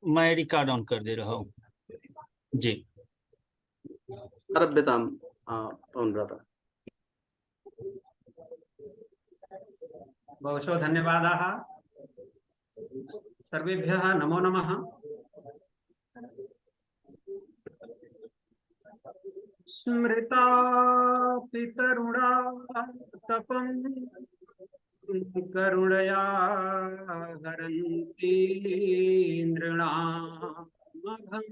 मैं record on कर दे रहा हूँ जी। आरभ्यतां पवन भ्राता। बहुशो धन्यवादाः। सर्वेभ्यः नमो नमः। स्मृता पितरुणा तपं करुणया हरन्ति नृणामघं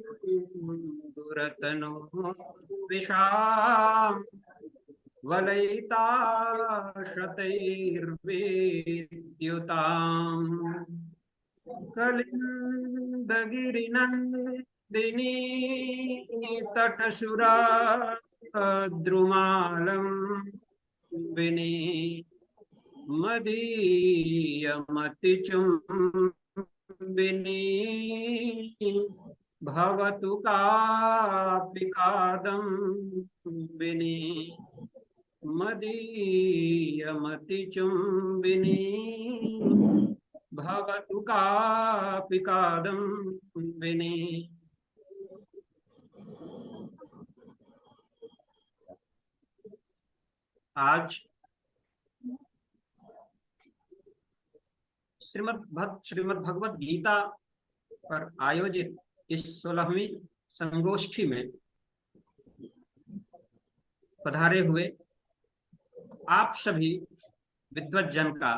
दुरतनो विषाम् वलयिता शतैर्विद्युताम् कलिन्दगिरिनन्दिनी तटसुरा द्रुमालं विनी मदीयमतिचुम्बिनी भवतु कापि कादम्बिनी मदीयमतिचुम्बिनी भवतु कापि कादम्बिनी। आज श्रीमद् भगवत गीता पर आयोजित इस 16वीं संगोष्ठी में पधारे हुए आप सभी विद्वज्जन का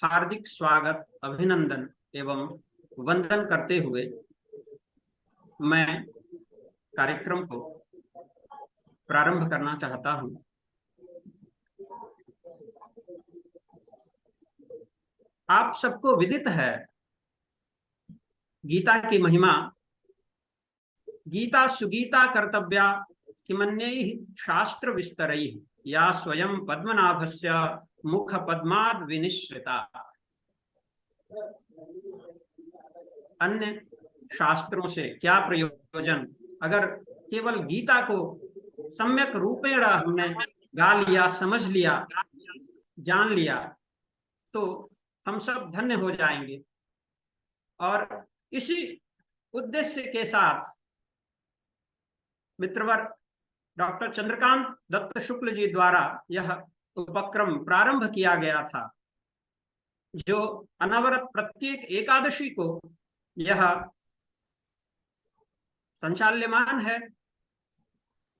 हार्दिक स्वागत, अभिनंदन एवं वंदन करते हुए मैं कार्यक्रम को प्रारंभ करना चाहता हूं। आप सबको विदित है गीता की महिमा। गीता सुगीता कर्तव्या किमन्यैः शास्त्र विस्तरैः या स्वयं पद्मनाभस्य मुख पद्माद् विनिश्रिता। अन्य शास्त्रों से क्या प्रयोजन अगर केवल गीता को सम्यक रूपेण हमने गा लिया, समझ लिया, जान लिया तो हम सब धन्य हो जाएंगे। और इसी उद्देश्य के साथ मित्रवर डॉक्टर चंद्रकांत दत्त शुक्ल जी द्वारा यह उपक्रम प्रारंभ किया गया था, जो अनवरत प्रत्येक एकादशी को यह संचाल्यमान है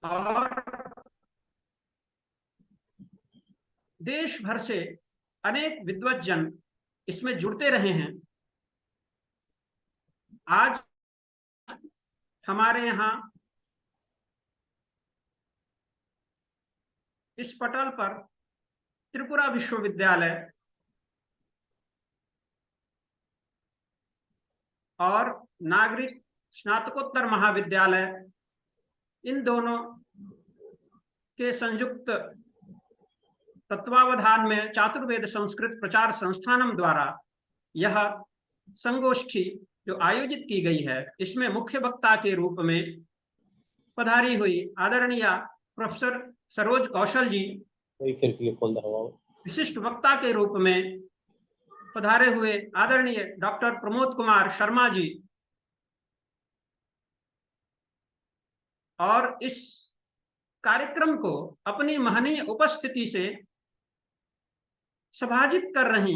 और देश भर से अनेक विद्वज्जन इसमें जुड़ते रहे हैं। आज हमारे यहाँ इस पटल पर त्रिपुरा विश्वविद्यालय और नागरिक स्नातकोत्तर महाविद्यालय, इन दोनों के संयुक्त तत्वावधान में चातुर्वेद संस्कृत प्रचार संस्थानम द्वारा यह संगोष्ठी जो आयोजित की गई है, इसमें मुख्य वक्ता के रूप में पधारी हुई आदरणीय प्रोफेसर सरोज कौशल जी, विशिष्ट वक्ता के रूप में पधारे हुए आदरणीय डॉक्टर प्रमोद कुमार शर्मा जी, और इस कार्यक्रम को अपनी महनीय उपस्थिति से सभाजित कर रही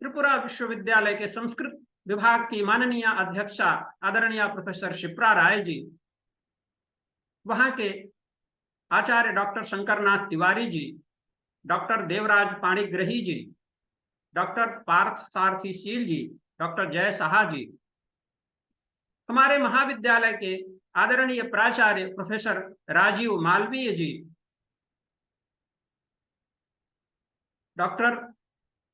त्रिपुरा विश्वविद्यालय के संस्कृत विभाग की माननीय अध्यक्षा आदरणीय प्रोफेसर शिप्रा राय जी, वहां के आचार्य डॉक्टर शंकरनाथ तिवारी जी, डॉक्टर देवराज पाणिग्रही जी, डॉक्टर पार्थ सारथी शील जी, डॉक्टर जय साहा जी, हमारे महाविद्यालय के आदरणीय प्राचार्य प्रोफेसर राजीव मालवीय जी, doctor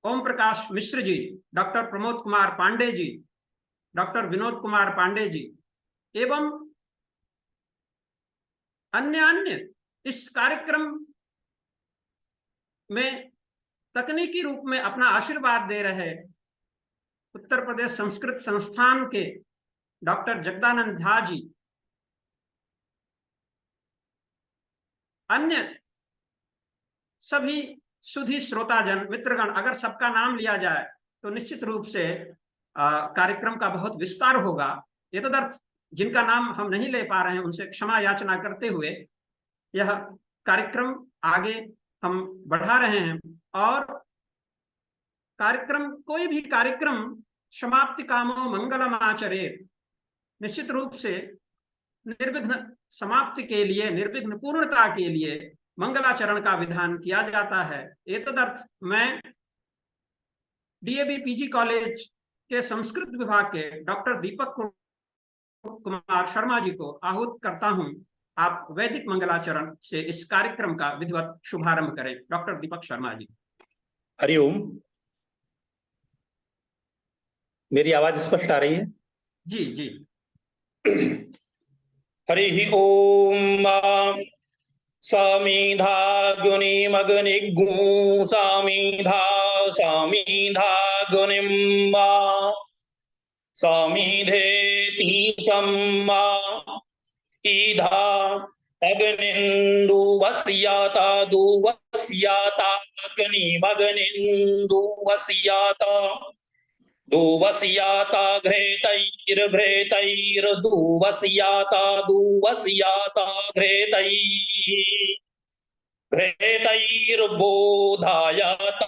Om Prakash Mishra ji, doctor Pramod Kumar Pandey ji, doctor Vinod Kumar Pandey ji एवं अन्य इस कार्यक्रम में तकनीकी रूप में अपना आशीर्वाद दे रहे उत्तर प्रदेश संस्कृत संस्थान के डॉक्टर जगदानंद झा जी, अन्य सभी सुधी श्रोताजन मित्रगण, अगर सबका नाम लिया जाए तो निश्चित रूप से कार्यक्रम का बहुत विस्तार होगा। ये तदर्थ जिनका नाम हम नहीं ले पा रहे हैं उनसे क्षमा याचना करते हुए यह कार्यक्रम आगे हम बढ़ा रहे हैं। और कार्यक्रम, कोई भी कार्यक्रम समाप्ति कामो मंगलम आचरेत, निश्चित रूप से निर्विघ्न समाप्ति के लिए, निर्विघ्न पूर्णता के लिए मंगलाचरण का विधान किया जाता है। ये तदर्थ मैं डीएवी पीजी कॉलेज के संस्कृत विभाग के डॉक्टर दीपक कुमार शर्मा जी को आहूत करता हूं, आप वैदिक मंगलाचरण से इस कार्यक्रम का विधिवत शुभारंभ करें। डॉक्टर दीपक शर्मा जी। हरिओम। मेरी आवाज स्पष्ट आ रही है? जी जी। हरि ओम। सामीधा गुनिमग्निगु सामीधा सामीधा गुनिम सामीधेति सम्मा ईधा अग्निन्दु वस्याता दुवस्याता अग्निमग्निन्दु वस्याता दुवस्याता घृतैर्घृतैर्दुवस्याता दुवस्याता घृतैर्बोधायाता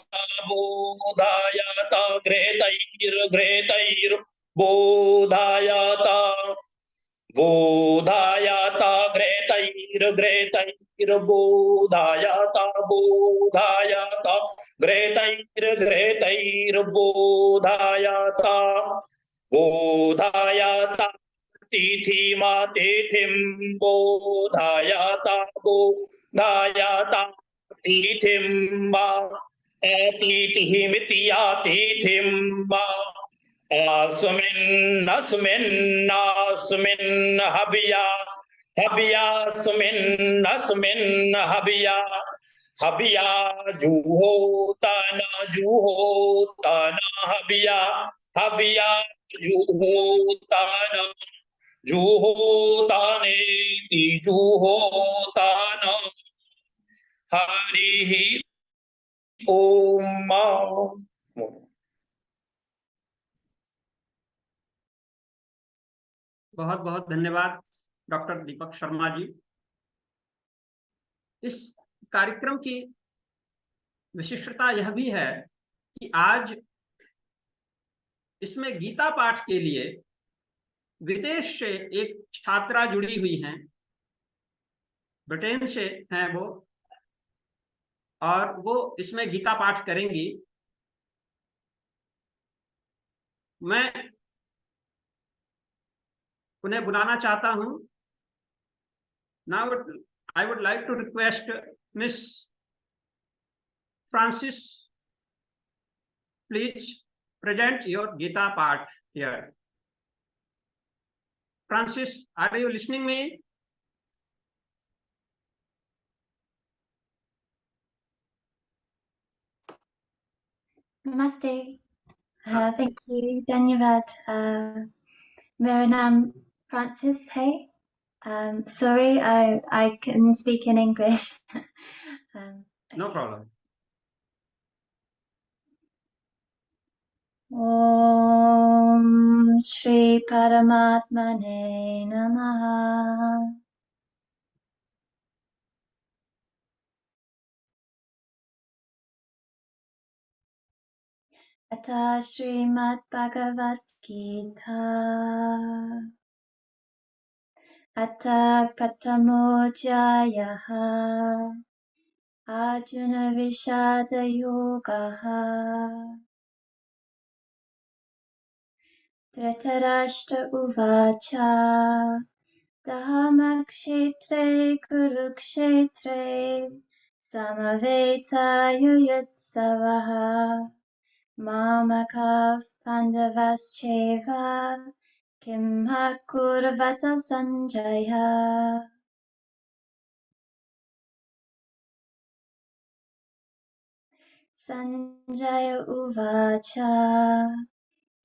बोधायाता घृतैर्घृतैर्बोधायाता बोधायाता घृतैर्घृतैर्बोधायाता बोधायाता घृतैर्घृतैर्बोधायाता बोधायाता तिथिमा तिथिं बोधायाता बोधायाता तिथिं मा अतिथिमित्या तिथिं मा अस्मिन् हव्या हव्यास्मिन् हव्या हव्या जुहोता न हव्या हव्या जुहोतानेति जुहोतान। हरिः ओम। बहुत बहुत धन्यवाद डॉक्टर दीपक शर्मा जी। इस कार्यक्रम की विशिष्टता यह भी है कि आज इसमें गीता पाठ के लिए विदेश से एक छात्रा जुड़ी हुई हैं, ब्रिटेन से हैं वो, और वो इसमें गीता पाठ करेंगी। मैं उन्हें बुलाना चाहता हूं। Now I would like to request Miss Francis, please present your Gita part here. Francis, are you listening me? Namaste. Thank you. Dhanyavad. मेरा नाम Francis है. Sorry, I couldn't speak in English. No problem. Om Shri Paramatmane Namaha. Atha Srimad Bhagavad Gita. Atha Prathamojayaha. Arjuna Vishada Yogaha. Dhritarashtra Uvacha. Dhammakshetre Kurukshetre. Samaveta Yuyatsavaha. Mamakav Pandavascheva. Kim Hakurvata Sanjaya. Sanjaya Uvacha.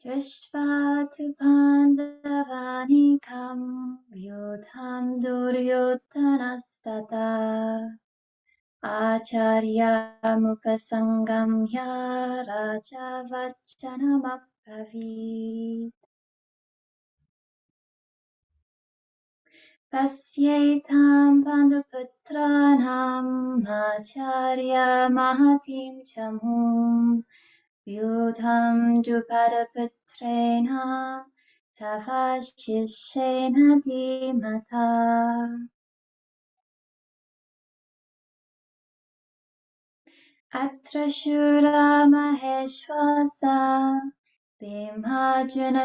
Drishtva tu Pandavanikam. Vyudham Duryodhanastata. Acharya Mukasangamya Raja Vachanam ब्रवीत्। पश्येतां पाण्डुपुत्राणाम् आचार्य महतीं च मूं व्यूढं द्रुपदपुत्रेण तव शिष्येण धीमता। अत्र शूरा महेश्वासा भीमार्जुनसमायुधि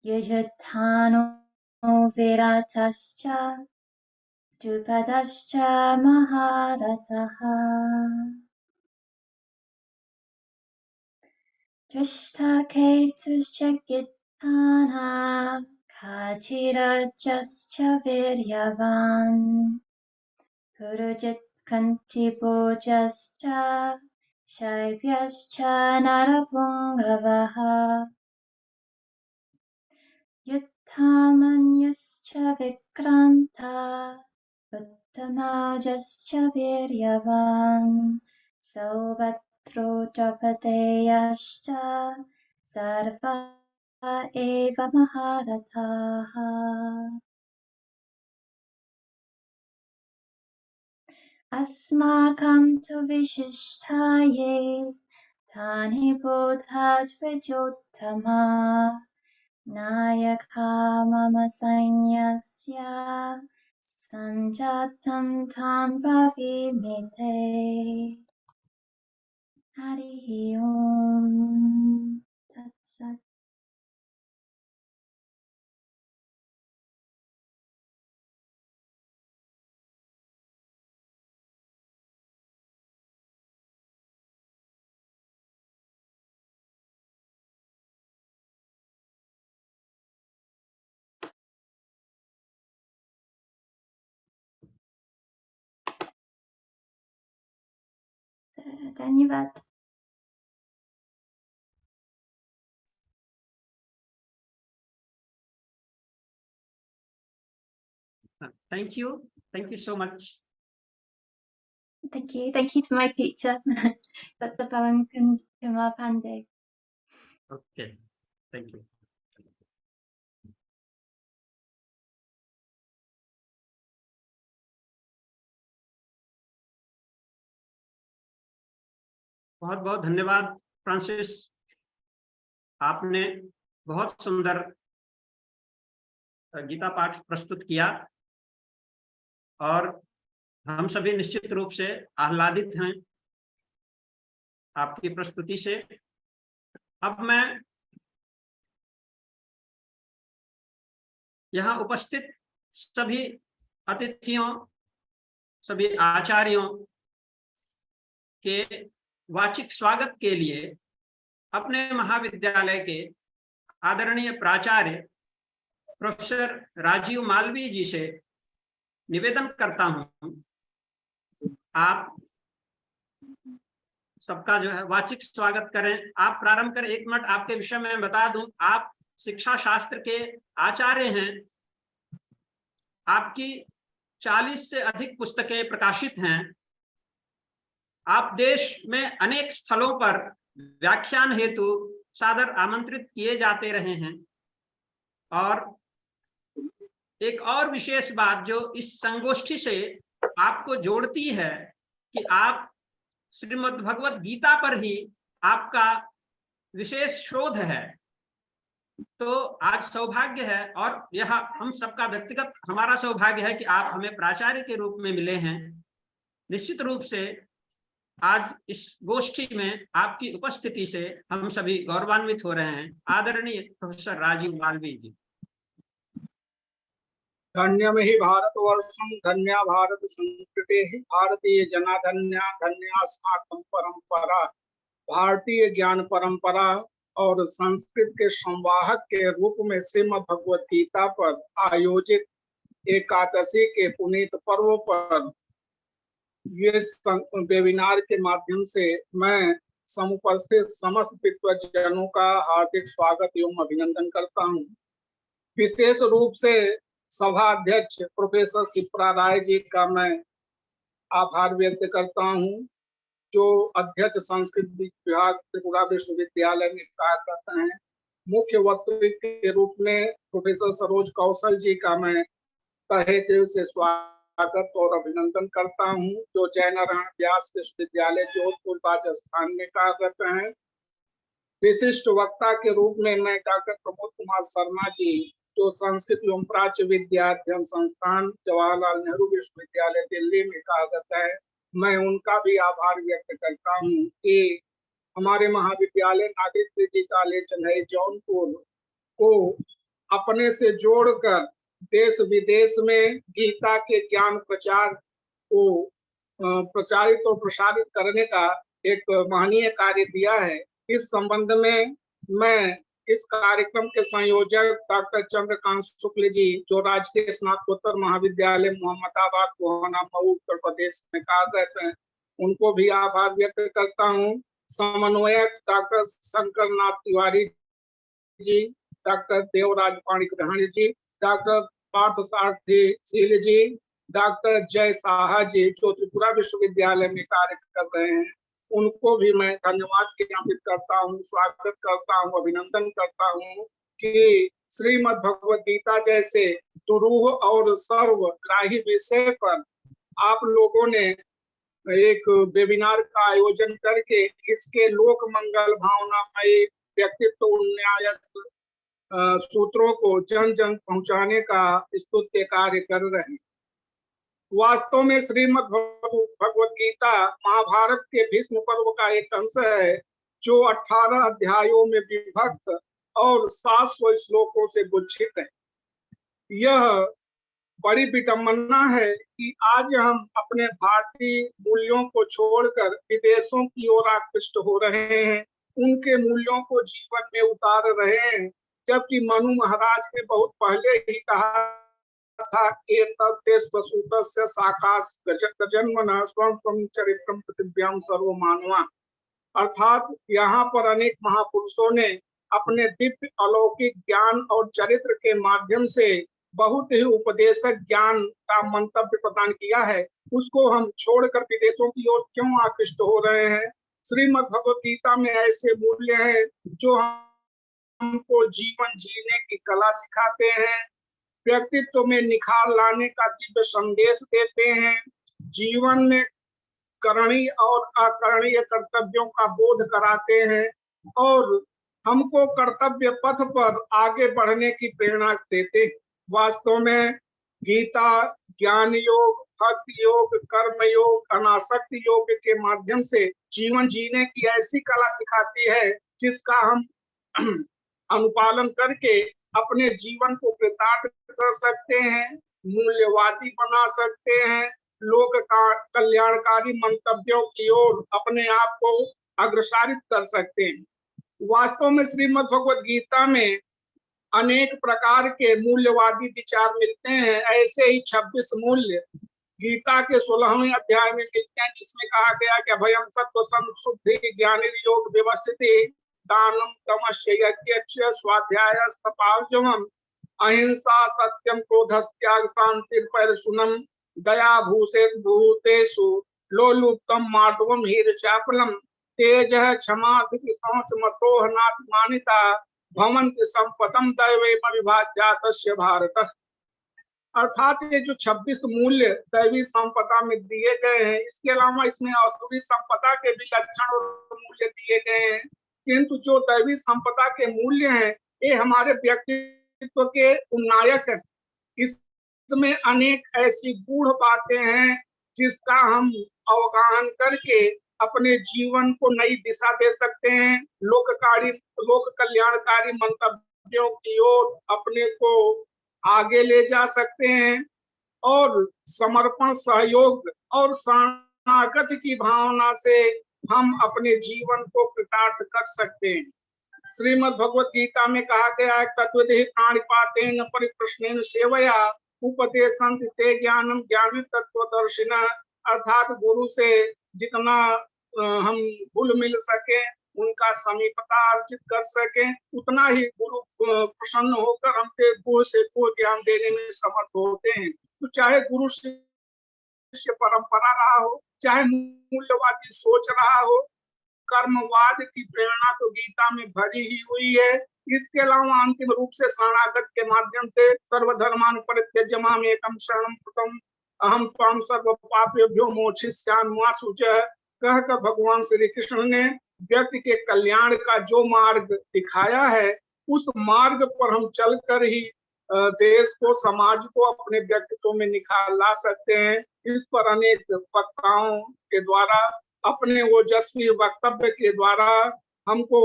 युयुधानो विराटश्च द्रुपदश्च महारथः। दृष्टकेतुश्च गिद्धः काचिराजश्च वीर्यवान् पुरुजित् कण्ठिभोजश्च शैब्यश्च नरपुङ्गवः। युद्धामन्युश्च विक्रान्ता उत्तमौजश्च वीर्यवान् सौभद्रो द्रौपदेयश्च सर्वा एव महारथाः। अस्माकं तु विशिष्टाये तानि बोधा द्विजोत्तमा नायका मम सैन्यस्य सञ्जातं तां ब्रवीमि ते। हरिः ओम् तत्सत्। धन्यवाद। Thank you so much. Thank you to my teacher, Dr. Pawan Kumar Pandey. Okay, thank you. बहुत बहुत धन्यवाद फ्रांसिस, आपने बहुत सुंदर गीता पाठ प्रस्तुत किया और हम सभी निश्चित रूप से आह्लादित हैं आपकी प्रस्तुति से। अब मैं यहाँ उपस्थित सभी अतिथियों, सभी आचार्यों के वाचिक स्वागत के लिए अपने महाविद्यालय के आदरणीय प्राचार्य प्रोफेसर राजीव मालवीय जी से निवेदन करता हूं, आप सबका जो है वाचिक स्वागत करें। आप प्रारंभ करें। 1 मिनट आपके विषय में मैं बता दूं, आप शिक्षा शास्त्र के आचार्य हैं, आपकी 40 से अधिक पुस्तकें प्रकाशित हैं, आप देश में अनेक स्थलों पर व्याख्यान हेतु सादर आमंत्रित किए जाते रहे हैं। और एक और विशेष बात जो इस संगोष्ठी से आपको जोड़ती है कि आप श्रीमद् भगवत गीता पर ही आपका विशेष शोध है। तो आज सौभाग्य है और यह हम सबका व्यक्तिगत हमारा सौभाग्य है कि आप हमें प्राचार्य के रूप में मिले हैं। निश्चित रूप से आज इस गोष्ठी में आपकी उपस्थिति से हम सभी गौरवान्वित हो रहे हैं। आदरणीय प्रोफेसर राजीव मालवीय जी। धन्यम हि भारतवर्षं धन्या भारत संस्कृतेः भारतीय जना धन्या धन्यास्माकं परंपरा। भारतीय ज्ञान परंपरा और संस्कृत के संवाहक के रूप में श्रीमद् भगवत गीता पर आयोजित एकादशी के पुनीत पर्व पर ये वेबिनार के माध्यम से मैं समुपस्थित समस्त विद्वज्जनों का हार्दिक स्वागत एवं अभिनंदन करता हूँ। विशेष रूप से सभा अध्यक्ष प्रोफेसर शिप्रा राय जी का मैं आभार व्यक्त करता हूँ जो अध्यक्ष संस्कृत विभाग त्रिपुरा विश्वविद्यालय में कार्य करते हैं। मुख्य वक्ता के रूप में प्रोफेसर सरोज कौशल जी का मैं तहे दिल से स्वागत और अभिनंदन करता हूं, जो जय नारायण व्यास विश्वविद्यालय जोधपुर राजस्थान में कार्य करते हैं। विशिष्ट वक्ता के रूप में मैं डॉक्टर प्रमोद कुमार शर्मा जी, जो संस्कृत एवं प्राच्य विद्या अध्ययन संस्थान जवाहरलाल नेहरू विश्वविद्यालय दिल्ली में कार्यरत है, मैं उनका भी आभार व्यक्त करता हूं कि हमारे महाविद्यालय नागरिक डिग्री कॉलेज चन्नई जौनपुर को अपने से जोड़कर देश विदेश में गीता के ज्ञान प्रचार को प्रचारित और प्रसारित करने का एक महनीय कार्य दिया है। इस संबंध में मैं इस कार्यक्रम के संयोजक डॉक्टर चंद्रकांत शुक्ल जी, जो राजकीय स्नातकोत्तर महाविद्यालय मोहम्मदाबाद गोहाना मऊ उत्तर प्रदेश में कार्यरत हैं, उनको भी आभार व्यक्त करता हूं। समन्वयक डॉक्टर शंकर नाथ तिवारी जी, डॉक्टर देवराज पाणिग्रहण जी, डॉक्टर पार्थ सारथी शील जी, डॉक्टर जय साहा जी, जो त्रिपुरा विश्वविद्यालय में कार्य कर रहे हैं, उनको भी मैं धन्यवाद ज्ञापित करता हूँ, स्वागत करता हूँ, अभिनंदन करता हूँ कि श्रीमद् भगवद गीता जैसे दुरूह और सर्वग्राही विषय पर आप लोगों ने एक वेबिनार का आयोजन करके इसके लोक मंगल भावनामय व्यक्तित्व उन्नयन सूत्रों को जन जन पहुंचाने का स्तुत्य कार्य कर रहे हैं। वास्तव में श्रीमद् भगवद गीता महाभारत के भीष्म पर्व का एक अंश है, जो 18 अध्यायों में विभक्त और 700 श्लोकों से गुच्छित है। यह बड़ी विडंबना है कि आज हम अपने भारतीय मूल्यों को छोड़कर विदेशों की ओर आकृष्ट हो रहे हैं, उनके मूल्यों को जीवन में उतार रहे हैं, जबकि मनु महाराज ने बहुत पहले ही कहा था कि तत्तेष्वसूतस्य साकाश गजन्मनः स्वं चरित्रं पृथिव्यां सर्व मानवा। अर्थात यहाँ पर अनेक महापुरुषों ने अपने दिव्य अलौकिक ज्ञान और चरित्र के माध्यम से बहुत ही उपदेशक ज्ञान का मंतव्य प्रदान किया है, उसको हम छोड़कर विदेशों की ओर क्यों आकृष्ट हो रहे हैं। श्रीमद् भगवद गीता में ऐसे मूल्य हैं जो हमको जीवन जीने की कला सिखाते हैं, व्यक्तित्व में निखार लाने का दिव्य संदेश देते हैं, जीवन में करणीय और अकरणीय कर्तव्यों का बोध कराते हैं और हमको कर्तव्य पथ पर आगे बढ़ने की प्रेरणा देते हैं। वास्तव में गीता ज्ञान योग, भक्ति योग, कर्म योग, अनासक्त योग के माध्यम से जीवन जीने की ऐसी कला सिखाती है जिसका हम अनुपालन करके अपने जीवन को कृतार्थ कर सकते हैं, मूल्यवादी बना सकते हैं, लोक कल्याणकारी मंतव्यों की ओर अपने आप को अग्रसारित कर सकते हैं। वास्तव में श्रीमद् भगवद गीता में अनेक प्रकार के मूल्यवादी विचार मिलते हैं। ऐसे ही 26 मूल्य गीता के 16वें अध्याय में मिलते हैं, जिसमें कहा गया कि अभयम सत्व संशुद्धि ज्ञानयोग व्यवस्थिति दानम तमस्य यज्ञ स्वाध्याय तपार्जवम अहिंसा सत्यम क्रोधस्त्याग शांतिर्परिशुनम दया भूषेत भूतेषु लोलुप्तम मार्दवम हीरचापलम तेज क्षमा धृति शौच मतोह नातिमानिता भवन्ति संपदम दैवे परिभाज्यातस्य भारत। अर्थात ये जो 26 मूल्य दैवी संपदा में दिए गए हैं, इसके अलावा इसमें असुरी संपदा के भी लक्षण और मूल्य दिए गए हैं, किंतु जो दैवी संपदा के मूल्य हैं ये हमारे व्यक्तित्व के उन्नायक हैं। इसमें अनेक ऐसी गूढ़ बातें हैं जिसका हम अवगाहन करके अपने जीवन को नई दिशा दे सकते हैं, लोक कल्याणकारी मंतव्यों की ओर अपने को आगे ले जा सकते हैं और समर्पण, सहयोग और शरणागत की भावना से हम अपने जीवन को कृतार्थ कर सकते हैं। श्रीमद् भगवद गीता में कहा गया है तत्वदेहि प्राणिपातेन परिप्रश्नेन सेवया उपदेशन्ति ते ज्ञानम ज्ञानी तत्वदर्शिनः। अर्थात गुरु से जितना हम घुल मिल सके, उनका समीपता अर्जित कर सके, उतना ही गुरु प्रसन्न होकर हमसे गुरु से ज्ञान देने में समर्थ होते हैं। तो चाहे गुरु से मनुष्य परंपरा रहा हो, चाहे मूल्यवादी सोच रहा हो, कर्मवाद की प्रेरणा तो गीता में भरी ही हुई है। इसके अलावा अंतिम रूप से शरणागत के माध्यम से सर्वधर्मान् परित्यज्य माम एकम शरणं व्रतम अहम त्वां सर्व पापेभ्यो मोक्षयिष्यामि मा शुचः कहकर भगवान श्री कृष्ण ने व्यक्ति के कल्याण का जो मार्ग दिखाया है, उस मार्ग पर हम चलकर ही देश को, समाज को अपने व्यक्तित्व में निखार ला सकते हैं। इस पर अनेक वक्ताओं के द्वारा, अपने ओजस्वी वक्तव्य के द्वारा हमको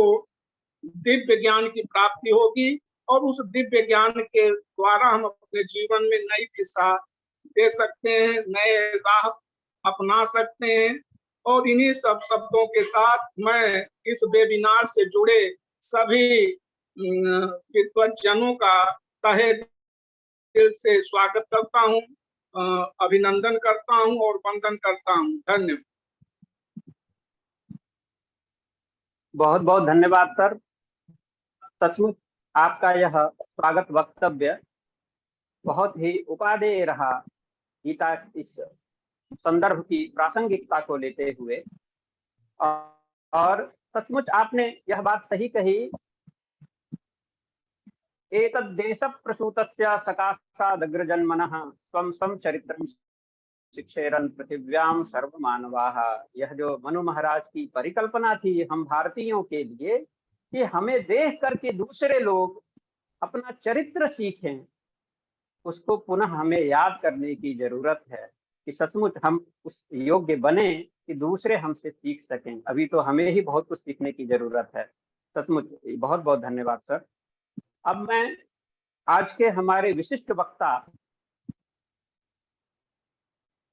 दिव्य ज्ञान की प्राप्ति होगी और उस दिव्य ज्ञान के द्वारा हम अपने जीवन में नई दिशा दे सकते हैं, नए राह अपना सकते हैं। और इन्हीं सब शब्दों के साथ मैं इस वेबिनार से जुड़े सभी विद्वज्जनों का तहे दिल से स्वागत करता हूं, अभिनंदन करता हूं और वंदन करता हूं। धन्यवाद। बहुत बहुत धन्यवाद सर। सचमुच आपका यह स्वागत वक्तव्य बहुत ही उपादेय रहा, गीता इस संदर्भ की प्रासंगिकता को लेते हुए। और सचमुच आपने यह बात सही कही, एतद् देश प्रसूतस्य सकाशादग्रजन्मनः स्वं स्वं चरित्रं शिक्षेरन् पृथिव्यां सर्वमानवाः। यह जो मनु महाराज की परिकल्पना थी हम भारतीयों के लिए कि हमें देख करके दूसरे लोग अपना चरित्र सीखें, उसको पुनः हमें याद करने की जरूरत है कि सचमुच हम उस योग्य बने कि दूसरे हमसे सीख सकें। अभी तो हमें ही बहुत कुछ सीखने की जरूरत है। सचमुच बहुत बहुत धन्यवाद सर। अब मैं आज के हमारे विशिष्ट वक्ता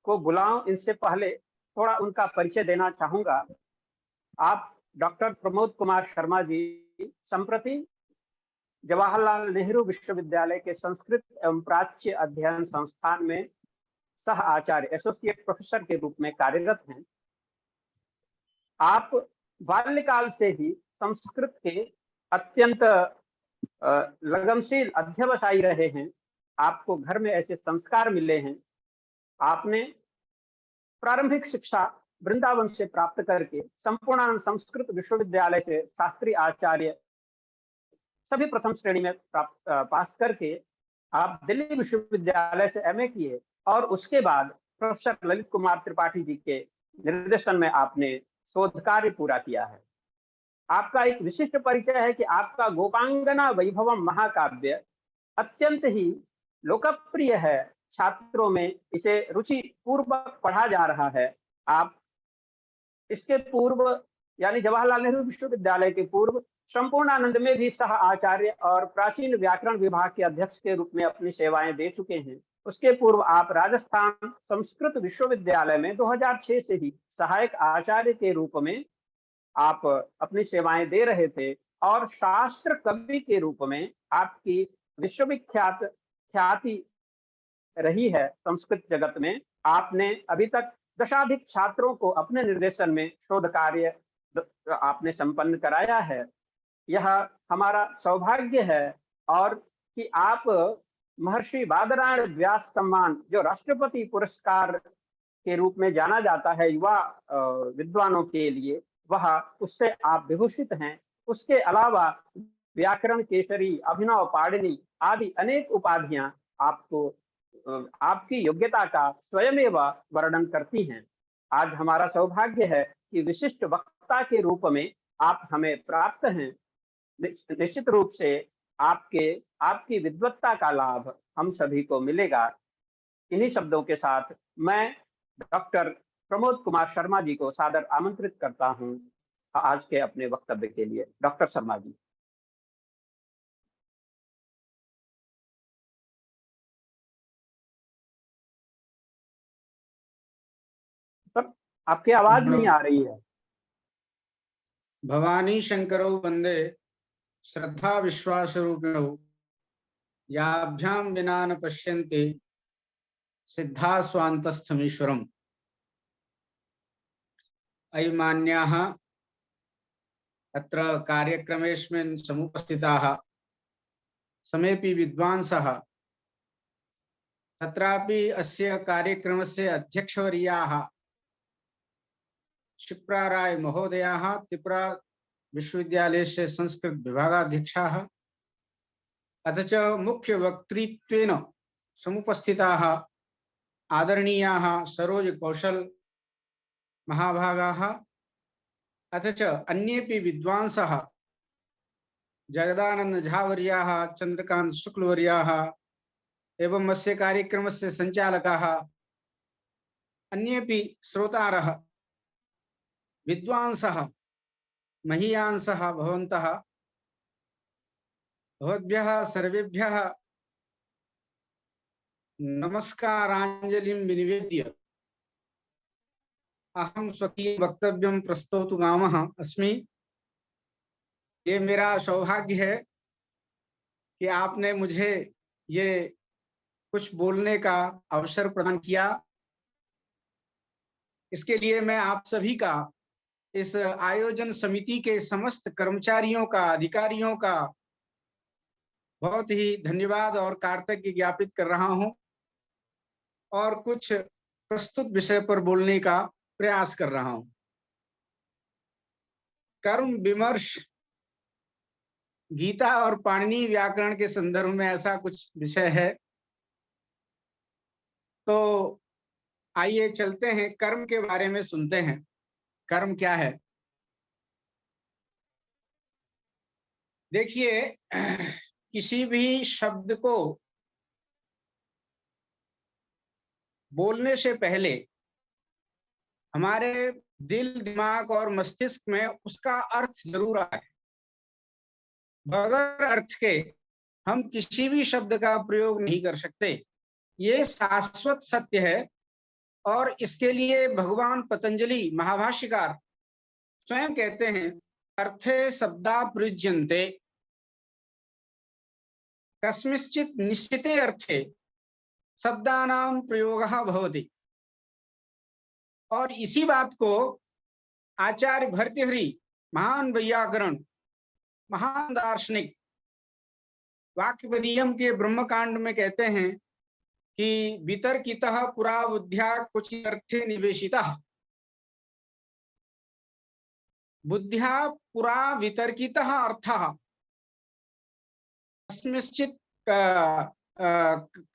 को बुलाऊं, इससे पहले थोड़ा उनका परिचय देना चाहूंगा। आप डॉक्टर प्रमोद कुमार शर्मा जी संप्रति जवाहरलाल नेहरू विश्वविद्यालय के संस्कृत एवं प्राच्य अध्ययन संस्थान में सह आचार्य एसोसिएट प्रोफेसर के रूप में कार्यरत हैं। आप बाल्यकाल से ही संस्कृत के अत्यंत लगनशील अध्यवसायी रहे हैं। आपको घर में ऐसे संस्कार मिले हैं। आपने प्रारंभिक शिक्षा वृंदावन से प्राप्त करके संपूर्णानंद संस्कृत विश्वविद्यालय से शास्त्री आचार्य सभी प्रथम श्रेणी में पास करके आप दिल्ली विश्वविद्यालय से एमए किए और उसके बाद प्रोफेसर ललित कुमार त्रिपाठी जी के निर्देशन में आपने शोध कार्य पूरा किया है। आपका एक विशिष्ट परिचय है कि आपका गोपांगना वैभवम महाकाव्य अत्यंत ही लोकप्रिय है, छात्रों में इसे रुचि पूर्वक पढ़ा जा रहा है। आप इसके पूर्व यानी जवाहरलाल नेहरू विश्वविद्यालय के पूर्व संपूर्णानंद में भी सह आचार्य और प्राचीन व्याकरण विभाग के अध्यक्ष के रूप में अपनी सेवाएं दे चुके हैं। उसके पूर्व आप राजस्थान संस्कृत विश्वविद्यालय में 2006 से ही सहायक आचार्य के रूप में आप अपनी सेवाएं दे रहे थे और शास्त्र कवि के रूप में आपकी विश्वविख्यात ख्याति रही है संस्कृत जगत में। आपने अभी तक दशाधिक छात्रों को अपने निर्देशन में शोध कार्य आपने संपन्न कराया है। यह हमारा सौभाग्य है और कि आप महर्षि बादरायण व्यास सम्मान जो राष्ट्रपति पुरस्कार के रूप में जाना जाता है युवा विद्वानों के लिए, वह उससे आप विभूषित हैं। उसके अलावा व्याकरण केसरी, अभिनव पाणिनि आदि अनेक उपाधियां आपको आपकी योग्यता का स्वयमेव वर्णन करती हैं। आज हमारा सौभाग्य है कि विशिष्ट वक्ता के रूप में आप हमें प्राप्त हैं। निश्चित रूप से आपकी विद्वत्ता का लाभ हम सभी को मिलेगा। इन्हीं शब्दों के साथ मैं डॉक्टर प्रमोद कुमार शर्मा जी को सादर आमंत्रित करता हूं आज के अपने वक्तव्य के लिए। डॉक्टर शर्मा जी। सर आपकी आवाज नहीं आ रही है। भवानी शंकरौ वंदे श्रद्धा विश्वास रूपिणौ याभ्याम विना न पश्यन्ते सिद्धा स्वान्तस्थमीश्वरम्। अयि मान्याः अत्र कार्यक्रमेस्मिन् समुपस्थिताः समेपि विद्वांसः तत्रापि अस्य कार्यक्रमस्य अध्यक्षवर्याः शिप्रा राय महोदयाः, त्रिपुरा विश्वविद्यालयस्य संस्कृत विभागाध्यक्षाः, अथ च मुख्य वक्तृत्वेन समुपस्थिताः आदरणीयाः सरोज कौशल महाभागाः, अथ च अन्येपि विद्वांसः जगदानंद झावर्याः, चंद्रकांत शुक्लवर्याः एवं अस्य कार्यक्रमस्य संचालकाः, अन्येपि श्रोतारः विद्वांसः महीयांसः भवन्तः, भवद्भ्यः सर्वेभ्यः नमस्कारांजलिं विनिवेद्य अहं स्वकीय वक्तव्यं प्रस्तोतुकामः अस्मि। ये मेरा सौभाग्य है कि आपने मुझे ये कुछ बोलने का अवसर प्रदान किया। इसके लिए मैं आप सभी का, इस आयोजन समिति के समस्त कर्मचारियों का, अधिकारियों का बहुत ही धन्यवाद और कृतज्ञता ज्ञापित कर रहा हूं और कुछ प्रस्तुत विषय पर बोलने का प्रयास कर रहा हूं। कर्म विमर्श गीता और पाणिनि व्याकरण के संदर्भ में ऐसा कुछ विषय है। तो आइए चलते हैं, कर्म के बारे में सुनते हैं। कर्म क्या है? देखिए, किसी भी शब्द को बोलने से पहले हमारे दिल, दिमाग और मस्तिष्क में उसका अर्थ जरूर आए। बगैर अर्थ के हम किसी भी शब्द का प्रयोग नहीं कर सकते। ये शाश्वत सत्य है और इसके लिए भगवान पतंजलि महाभाष्यकार स्वयं कहते हैं, अर्थे शब्दा प्रयुज्यन्ते कस्मिंश्चित् निश्चिते अर्थे शब्दानां प्रयोगः भवति। और इसी बात को आचार्य भर्तृहरि, महान वैयाकरण, महान दार्शनिक, वाक्यपदीयम के ब्रह्मकांड में कहते हैं कि वितर्कितः पुरा बुद्ध्या क्वचित् अर्थे निवेशितः। बुद्ध्या पुरा वितर्कितः अर्थः कस्मिंश्चित्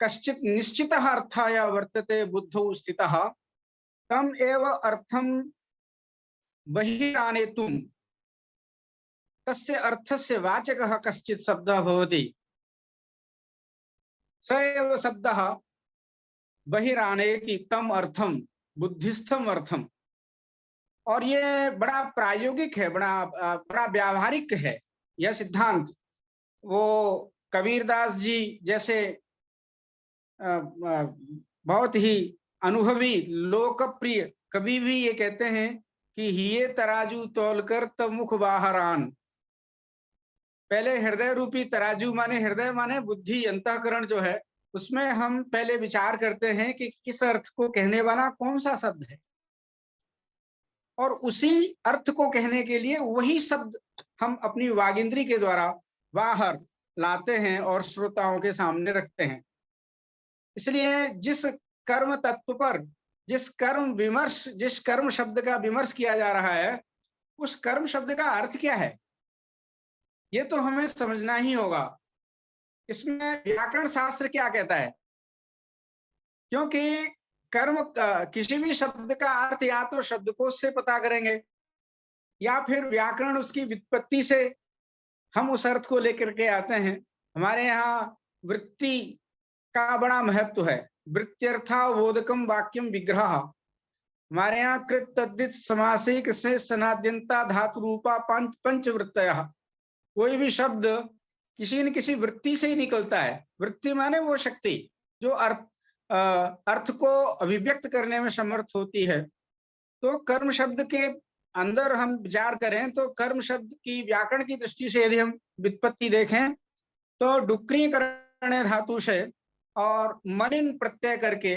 कश्चित् निश्चितः अर्थाय वर्तते बुद्धौ स्थितः तम एव अर्थम बहिरानेतुं तस्य अर्थस्य वाचकः कश्चित् शब्दः भवति। स एव शब्दः बहिरानेति तम अर्थम बुद्धिस्थम अर्थम। और ये बड़ा प्रायोगिक है, बड़ा व्यावहारिक है यह सिद्धांत। वो कबीरदास जी जैसे बहुत ही अनुभवी लोकप्रिय कवि भी ये कहते हैं कि हिये तराजू तौलकर तब मुख बाहरान। पहले हृदय रूपी तराजू माने हृदय माने बुद्धि, अंतःकरण जो है, उसमें हम पहले विचार करते हैं कि किस अर्थ को कहने वाला कौन सा शब्द है, और उसी अर्थ को कहने के लिए वही शब्द हम अपनी वागिंद्री के द्वारा बाहर लाते हैं और श्रोताओं के सामने रखते हैं। इसलिए जिस कर्म तत्व पर जिस कर्म शब्द का विमर्श किया जा रहा है, उस कर्म शब्द का अर्थ क्या है, ये तो हमें समझना ही होगा। इसमें व्याकरण शास्त्र क्या कहता है, क्योंकि कर्म किसी भी शब्द का अर्थ या तो शब्दकोश से पता करेंगे या फिर व्याकरण उसकी व्युत्पत्ति से हम उस अर्थ को लेकर के आते हैं। हमारे यहाँ वृत्ति का बड़ा महत्व है। वृत्त्यर्थावोदकम वाक्यम विग्रह। हमारे यहाँ कृत तद्धित समासिक से सनाद्यंता धातु रूपा पंचवृत्तयः। कोई भी शब्द किसी न किसी वृत्ति से ही निकलता है। वृत्ति माने वो शक्ति जो अर्थ को अभिव्यक्त करने में समर्थ होती है। तो कर्म शब्द के अंदर हम विचार करें तो कर्म शब्द की व्याकरण की दृष्टि से यदि हम व्युत्पत्ति देखें तो डुक्री करणे धातु से और मनिन प्रत्यय करके,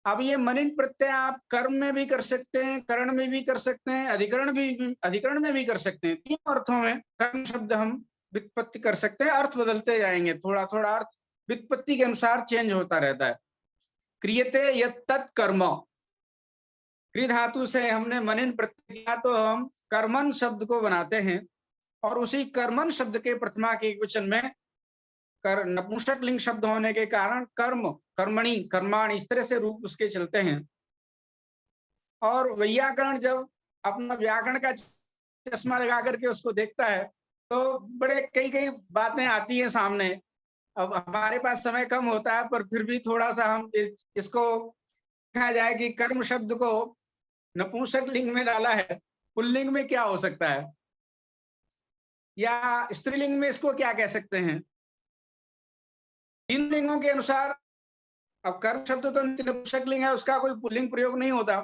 अब ये मनिन प्रत्यय आप कर्म में भी कर सकते हैं, करण में भी कर सकते हैं, अधिकरण में भी कर सकते हैं। तीन अर्थों में कर्म शब्द हम व्युत्पत्ति कर सकते हैं। अर्थ बदलते जाएंगे, थोड़ा थोड़ा अर्थ व्युत्पत्ति के अनुसार चेंज होता रहता है। क्रियते यत् तत् कर्म, क्रि धातु से हमने मनिन प्रत्यय किया तो हम कर्मन शब्द को बनाते हैं, और उसी कर्मन शब्द के प्रथमा के एकवचन में कर नपुंसक लिंग शब्द होने के कारण कर्म, कर्मणि, कर्माण, इस तरह से रूप उसके चलते हैं। और वैयाकरण जब अपना व्याकरण का चश्मा लगा करके उसको देखता है तो बड़े कई बातें आती हैं सामने। अब हमारे पास समय कम होता है, पर फिर भी थोड़ा सा हम इसको कहा जाए कि कर्म शब्द को नपुंसक लिंग में डाला है, पुल्लिंग में क्या हो सकता है, या स्त्रीलिंग में इसको क्या कह सकते हैं। इन लिंगों के अनुसार, अब कर्म शब्द तो नपुंसक लिंग है, उसका कोई पुल्लिंग प्रयोग नहीं होता,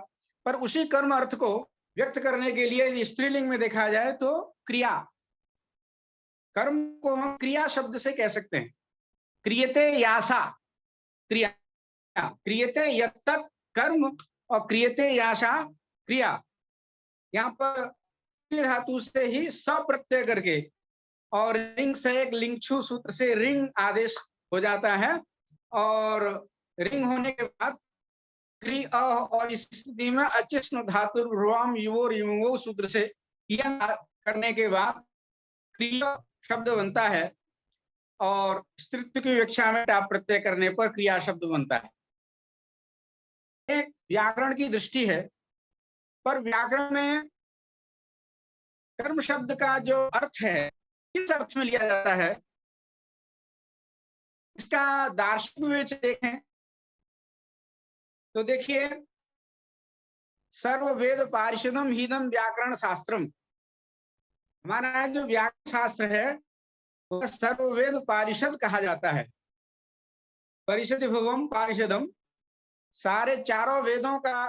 पर उसी कर्म अर्थ को व्यक्त करने के लिए यदि स्त्रीलिंग में देखा जाए तो क्रिया, कर्म को हम क्रिया शब्द से कह सकते हैं। क्रियते यासा क्रिया, क्रियते यत्तत् कर्म और क्रियते यासा क्रिया। यहाँ पर धातु से ही स प्रत्यय करके और रिंग से एक लिंगछु सूत्र से रिंग आदेश हो जाता है, और रिंग होने के बाद क्रि और इस स्थिति में अचिष्ण धातु रुवाम युवोर युवो सूत्र से यह करने के बाद क्रिया शब्द बनता है, और स्त्रीत्व की विवक्षा में टाप प्रत्यय करने पर क्रिया शब्द बनता है। एक व्याकरण की दृष्टि है, पर व्याकरण में कर्म शब्द का जो अर्थ है किस अर्थ में लिया जाता है, इसका दार्शनिक विवेचन देखें तो देखिए, सर्व वेद पारिषदम हीदम व्याकरण शास्त्रम, हमारा जो व्याकरण शास्त्र है वह सर्व वेद पारिषद कहा जाता है। परिषद भवम पारिषदम, सारे चारों वेदों का,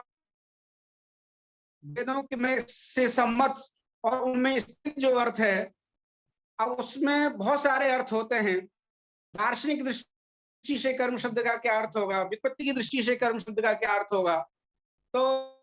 वेदों में से सम्मत और उनमें स्थित जो अर्थ है, अब उसमें बहुत सारे अर्थ होते हैं। दार्शनिक दृष्टि से कर्म शब्द का क्या अर्थ होगा, व्युत्पत्ति की दृष्टि से कर्म शब्द का क्या अर्थ होगा, तो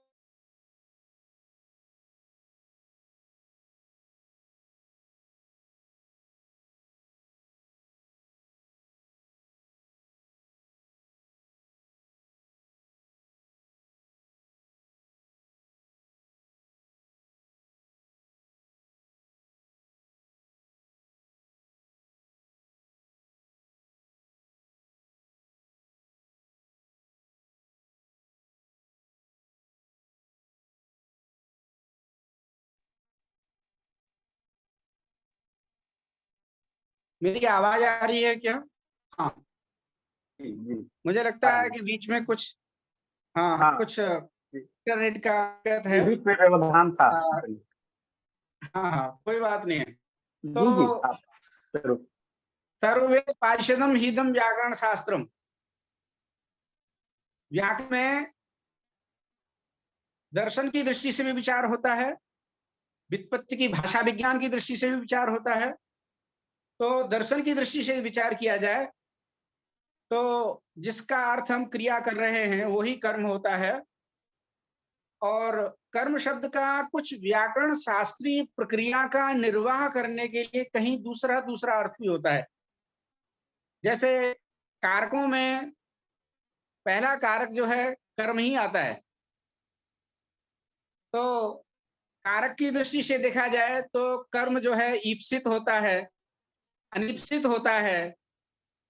मेरी आवाज आ रही है क्या? हाँ, मुझे लगता है कि बीच में कुछ हाँ। कुछ इंटरनेट का दिक्कत है। बीच में व्यवधान था। हाँ, कोई बात नहीं है। जी जी, तो आप जरूर। सर्ववेद पारिषदम हीदम व्याकरण शास्त्रम, व्याकरण में दर्शन की दृष्टि से भी विचार होता है, व्युत्पत्ति की भाषा विज्ञान की दृष्टि से भी विचार होता है। तो दर्शन की दृष्टि से विचार किया जाए तो जिसका अर्थ हम क्रिया कर रहे हैं वही कर्म होता है, और कर्म शब्द का कुछ व्याकरण शास्त्रीय प्रक्रिया का निर्वाह करने के लिए कहीं दूसरा अर्थ भी होता है। जैसे कारकों में पहला कारक जो है कर्म ही आता है, तो कारक की दृष्टि से देखा जाए तो कर्म जो है ईप्सित होता है, अनिप्सित होता है,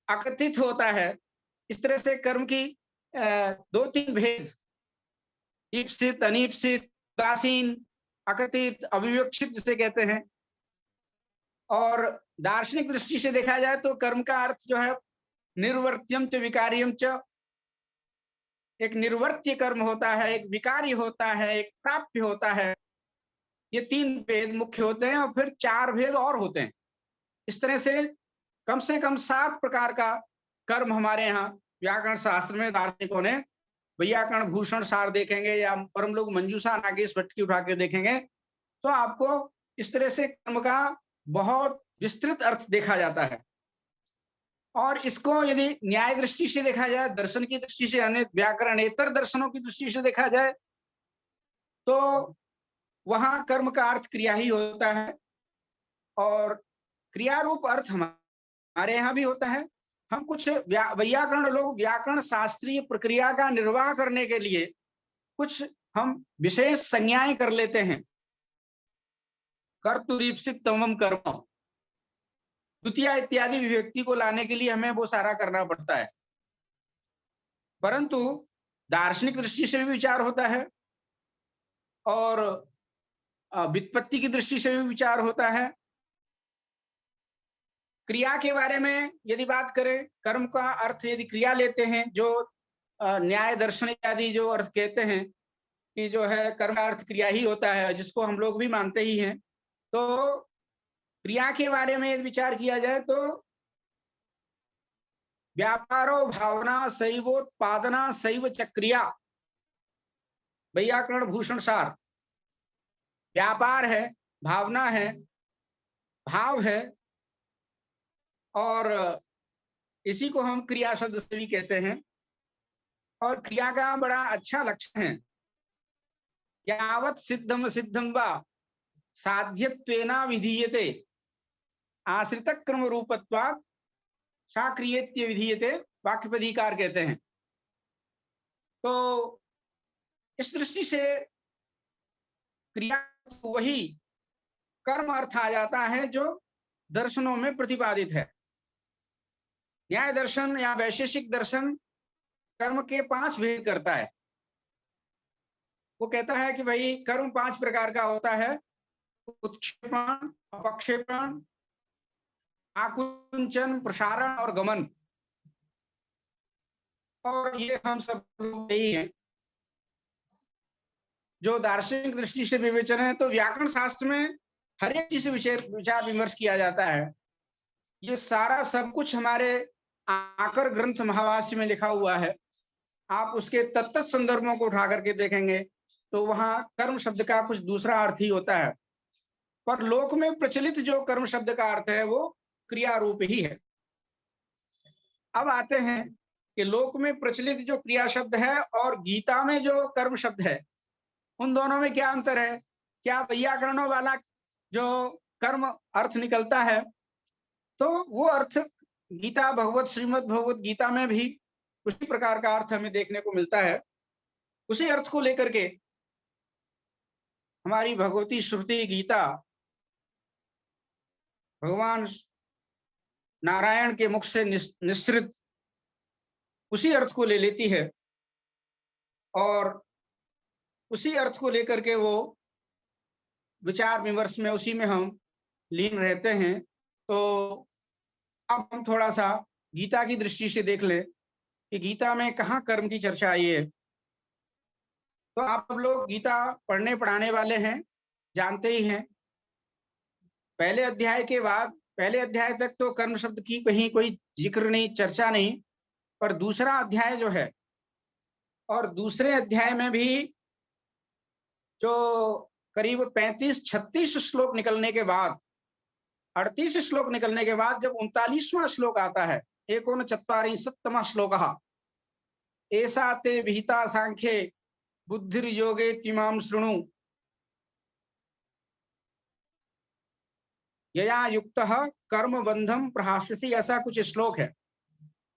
अकथित होता है। इस तरह से कर्म की 2-3 भेद, ईप्सित, अनिप्सित, उदासीन, अकथित, अविवक्षित जिसे कहते हैं। और दार्शनिक दृष्टि से देखा जाए तो कर्म का अर्थ जो है निर्वर्त्यम च विकार्यम च, एक निर्वर्त्य कर्म होता है, एक विकारी होता है, एक प्राप्य होता है। ये 3 भेद मुख्य होते हैं, और फिर 4 भेद और होते हैं। इस तरह से कम 7 प्रकार का कर्म हमारे यहाँ व्याकरण शास्त्र में दार्शनिकों ने, वैयाकरण भूषण सार देखेंगे या परम लोग मंजूषा नागेश भट्ट की उठा के देखेंगे तो आपको इस तरह से कर्म का बहुत विस्तृत अर्थ देखा जाता है। और इसको यदि न्याय दृष्टि से देखा जाए, दर्शन की दृष्टि से, अन्य व्याकरणेतर दर्शनों की दृष्टि से देखा जाए तो वहां कर्म का अर्थ क्रिया ही होता है, और क्रिया रूप अर्थ हमारे यहाँ भी होता है, हम कुछ वैयाकरण लोग व्याकरण शास्त्रीय प्रक्रिया का निर्वाह करने के लिए कुछ हम विशेष संज्ञाएं कर लेते हैं। कर्तुरीप्सित तमम कर्म, द्वितीय इत्यादि विभक्ति को लाने के लिए हमें वो सारा करना पड़ता है। परंतु दार्शनिक दृष्टि से भी विचार होता है और व्युत्पत्ति की दृष्टि से भी विचार होता है। क्रिया के बारे में यदि बात करें, कर्म का अर्थ यदि क्रिया लेते हैं, जो न्याय दर्शन इत्यादि जो अर्थ कहते हैं कि जो है कर्म का अर्थ क्रिया ही होता है, जिसको हम लोग भी मानते ही हैं। तो क्रिया के बारे में यदि विचार किया जाए तो व्यापारो भावना सैवोत्पादना सैव चक्रिया, वैयाकरण भूषण सार। व्यापार है, भावना है, भाव है, और इसी को हम क्रिया शब्द से भी कहते हैं। और क्रिया का बड़ा अच्छा लक्षण है, यावत् सिद्धम सिद्धम वा साध्यत्वेना विधीयते आश्रित क्रम रूपत्वात् सा क्रियेत्य विधीयते, वाक्यपदीकार कहते हैं। तो इस दृष्टि से क्रिया वही कर्म अर्थ आ जाता है जो दर्शनों में प्रतिपादित है। न्याय दर्शन या वैशेषिक दर्शन कर्म के 5 भेद करता है। वो कहता है कि भाई कर्म 5 प्रकार का होता है: उत्क्षेपण, अपक्षेपण, आकुंचन, प्रसारण और गमन। और ये हम सब लोग यही हैं। जो दार्शनिक दृष्टि से विवेचन है, तो व्याकरण शास्त्र में हर एक चीज से विचार विमर्श किया जाता है। ये सारा सब कुछ हमारे आकर ग्रंथ महावास्य में लिखा हुआ है। आप उसके तत्त संदर्भों को उठा करके देखेंगे तो वहां कर्म शब्द का कुछ दूसरा अर्थ ही होता है, पर लोक में प्रचलित जो कर्म शब्द का अर्थ है वो क्रिया रूप ही है। अब आते हैं कि लोक में प्रचलित जो क्रिया शब्द है और गीता में जो कर्म शब्द है, उन दोनों में क्या अंतर है? क्या वैयाकरणों वाला जो कर्म अर्थ निकलता है तो वो अर्थ गीता भगवत श्रीमद् भगवत गीता में भी उसी प्रकार का अर्थ हमें देखने को मिलता है। उसी अर्थ को लेकर के हमारी भगवती श्रुति गीता भगवान नारायण के मुख से निश्रित उसी अर्थ को ले लेती है और उसी अर्थ को लेकर के वो विचार विमर्श में उसी में हम लीन रहते हैं। तो अब हम थोड़ा सा गीता की दृष्टि से देख ले कि गीता में कहाँ कर्म की चर्चा आई है। तो आप लोग गीता पढ़ने पढ़ाने वाले हैं, जानते ही हैं। पहले अध्याय के बाद पहले अध्याय तक तो कर्म शब्द की कहीं कोई जिक्र नहीं, चर्चा नहीं, पर दूसरा अध्याय जो है और दूसरे अध्याय में भी जो करीब 35-36 श्लोक निकलने के बाद 38 श्लोक निकलने के बाद जब 39वां श्लोक आता है, 39 श्लोकः ऐसा ते विहिता सांख्ये बुद्धिर्योगे तिमाम शृणु यया युक्तः कर्म बंधम प्रहास्यसि, ऐसा कुछ श्लोक है।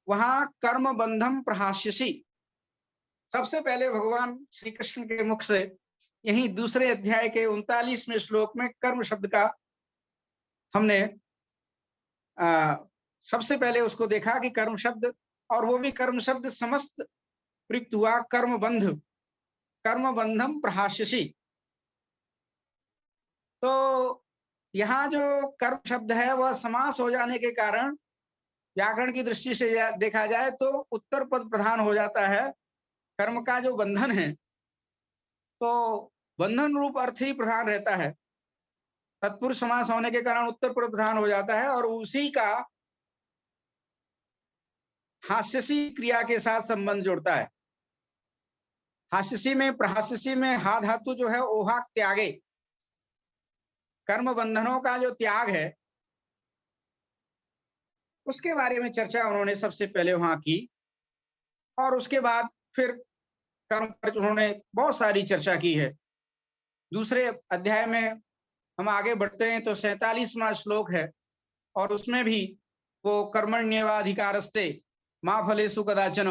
वहां कर्म बंधम प्रहास्यसि सबसे पहले भगवान श्री कृष्ण के मुख से यही दूसरे अध्याय के 39वें श्लोक में कर्म शब्द का हमने सबसे पहले उसको देखा कि कर्म शब्द, और वो भी कर्म शब्द समस्त प्रयुक्त हुआ कर्म बंधम प्रहास्यसि। तो यहाँ जो कर्म शब्द है वह समास हो जाने के कारण व्याकरण की दृष्टि से देखा जाए तो उत्तर पद प्रधान हो जाता है। कर्म का जो बंधन है तो बंधन रूप अर्थ ही प्रधान रहता है। तत्पुरुष समास होने के कारण उत्तर पद प्रधान हो जाता है और उसी का हास्यसी क्रिया के साथ संबंध जोड़ता है। हास्यसी में प्रहास्यसी में हा धातु जो है ओहा त्यागे, कर्म बंधनों का जो त्याग है उसके बारे में चर्चा उन्होंने सबसे पहले वहां की, और उसके बाद फिर कर्म पर उन्होंने बहुत सारी चर्चा की है। दूसरे अध्याय में हम आगे बढ़ते हैं तो 47वां श्लोक है और उसमें भी वो कर्मण्येवाधिकारस्ते मां फलेषु कदाचन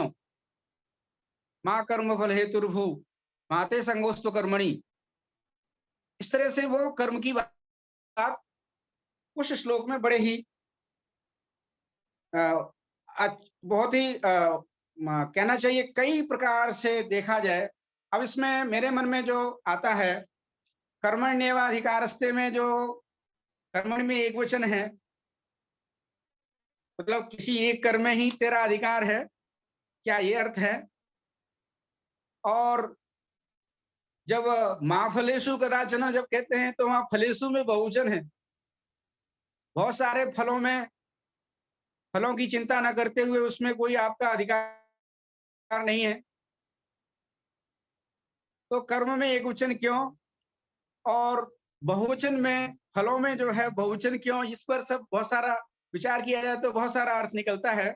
मां कर्म फल हेतुर्भु माते संगोस्तु कर्मणि, इस तरह से वो कर्म की बात उस श्लोक में बड़े ही बहुत ही कहना चाहिए कई प्रकार से देखा जाए। अब इसमें मेरे मन में जो आता है, कर्मण्येवाधिकारस्ते में जो कर्मणि में एक वचन है, मतलब किसी एक कर्म में ही तेरा अधिकार है, क्या ये अर्थ है? और जब मां फलेषु कदाचन जब कहते हैं तो वहां फलेषु में बहुवचन है। बहुत सारे फलों में फलों की चिंता न करते हुए उसमें कोई आपका अधिकार नहीं है, तो कर्म में एक वचन क्यों और बहुवचन में फलों में जो है बहुवचन क्यों, इस पर सब बहुत सारा विचार किया जाए तो बहुत सारा अर्थ निकलता है।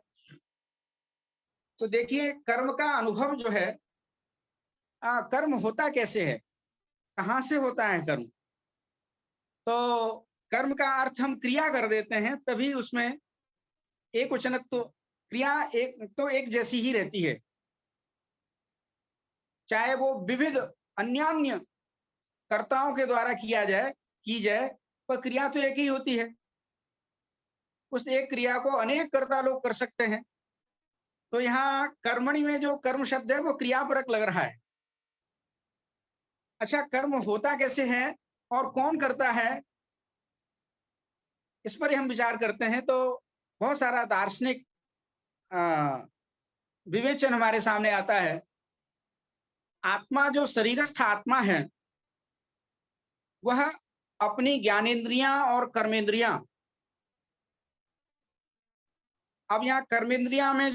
तो देखिए कर्म का अनुभव जो है, कर्म होता कैसे है, कहाँ से होता है कर्म? तो कर्म का अर्थ हम क्रिया कर देते हैं, तभी उसमें एक वचनत्व क्रिया एक जैसी ही रहती है, चाहे वो विविध अन्यान्य कर्ताओं के द्वारा की जाए, पर क्रिया तो एक ही होती है। उस एक क्रिया को अनेक कर्ता लोग कर सकते हैं। तो यहाँ कर्मणि में जो कर्म शब्द है वो क्रियापरक लग रहा है। अच्छा, कर्म होता कैसे है और कौन करता है, इस पर हम विचार करते हैं तो बहुत सारा दार्शनिक विवेचन हमारे सामने आता है। आत्मा जो शरीरस्थ आत्मा है वह अपनी ज्ञानेंद्रियां और कर्मेंद्रियां, अब यहाँ कर्मेंद्रियां में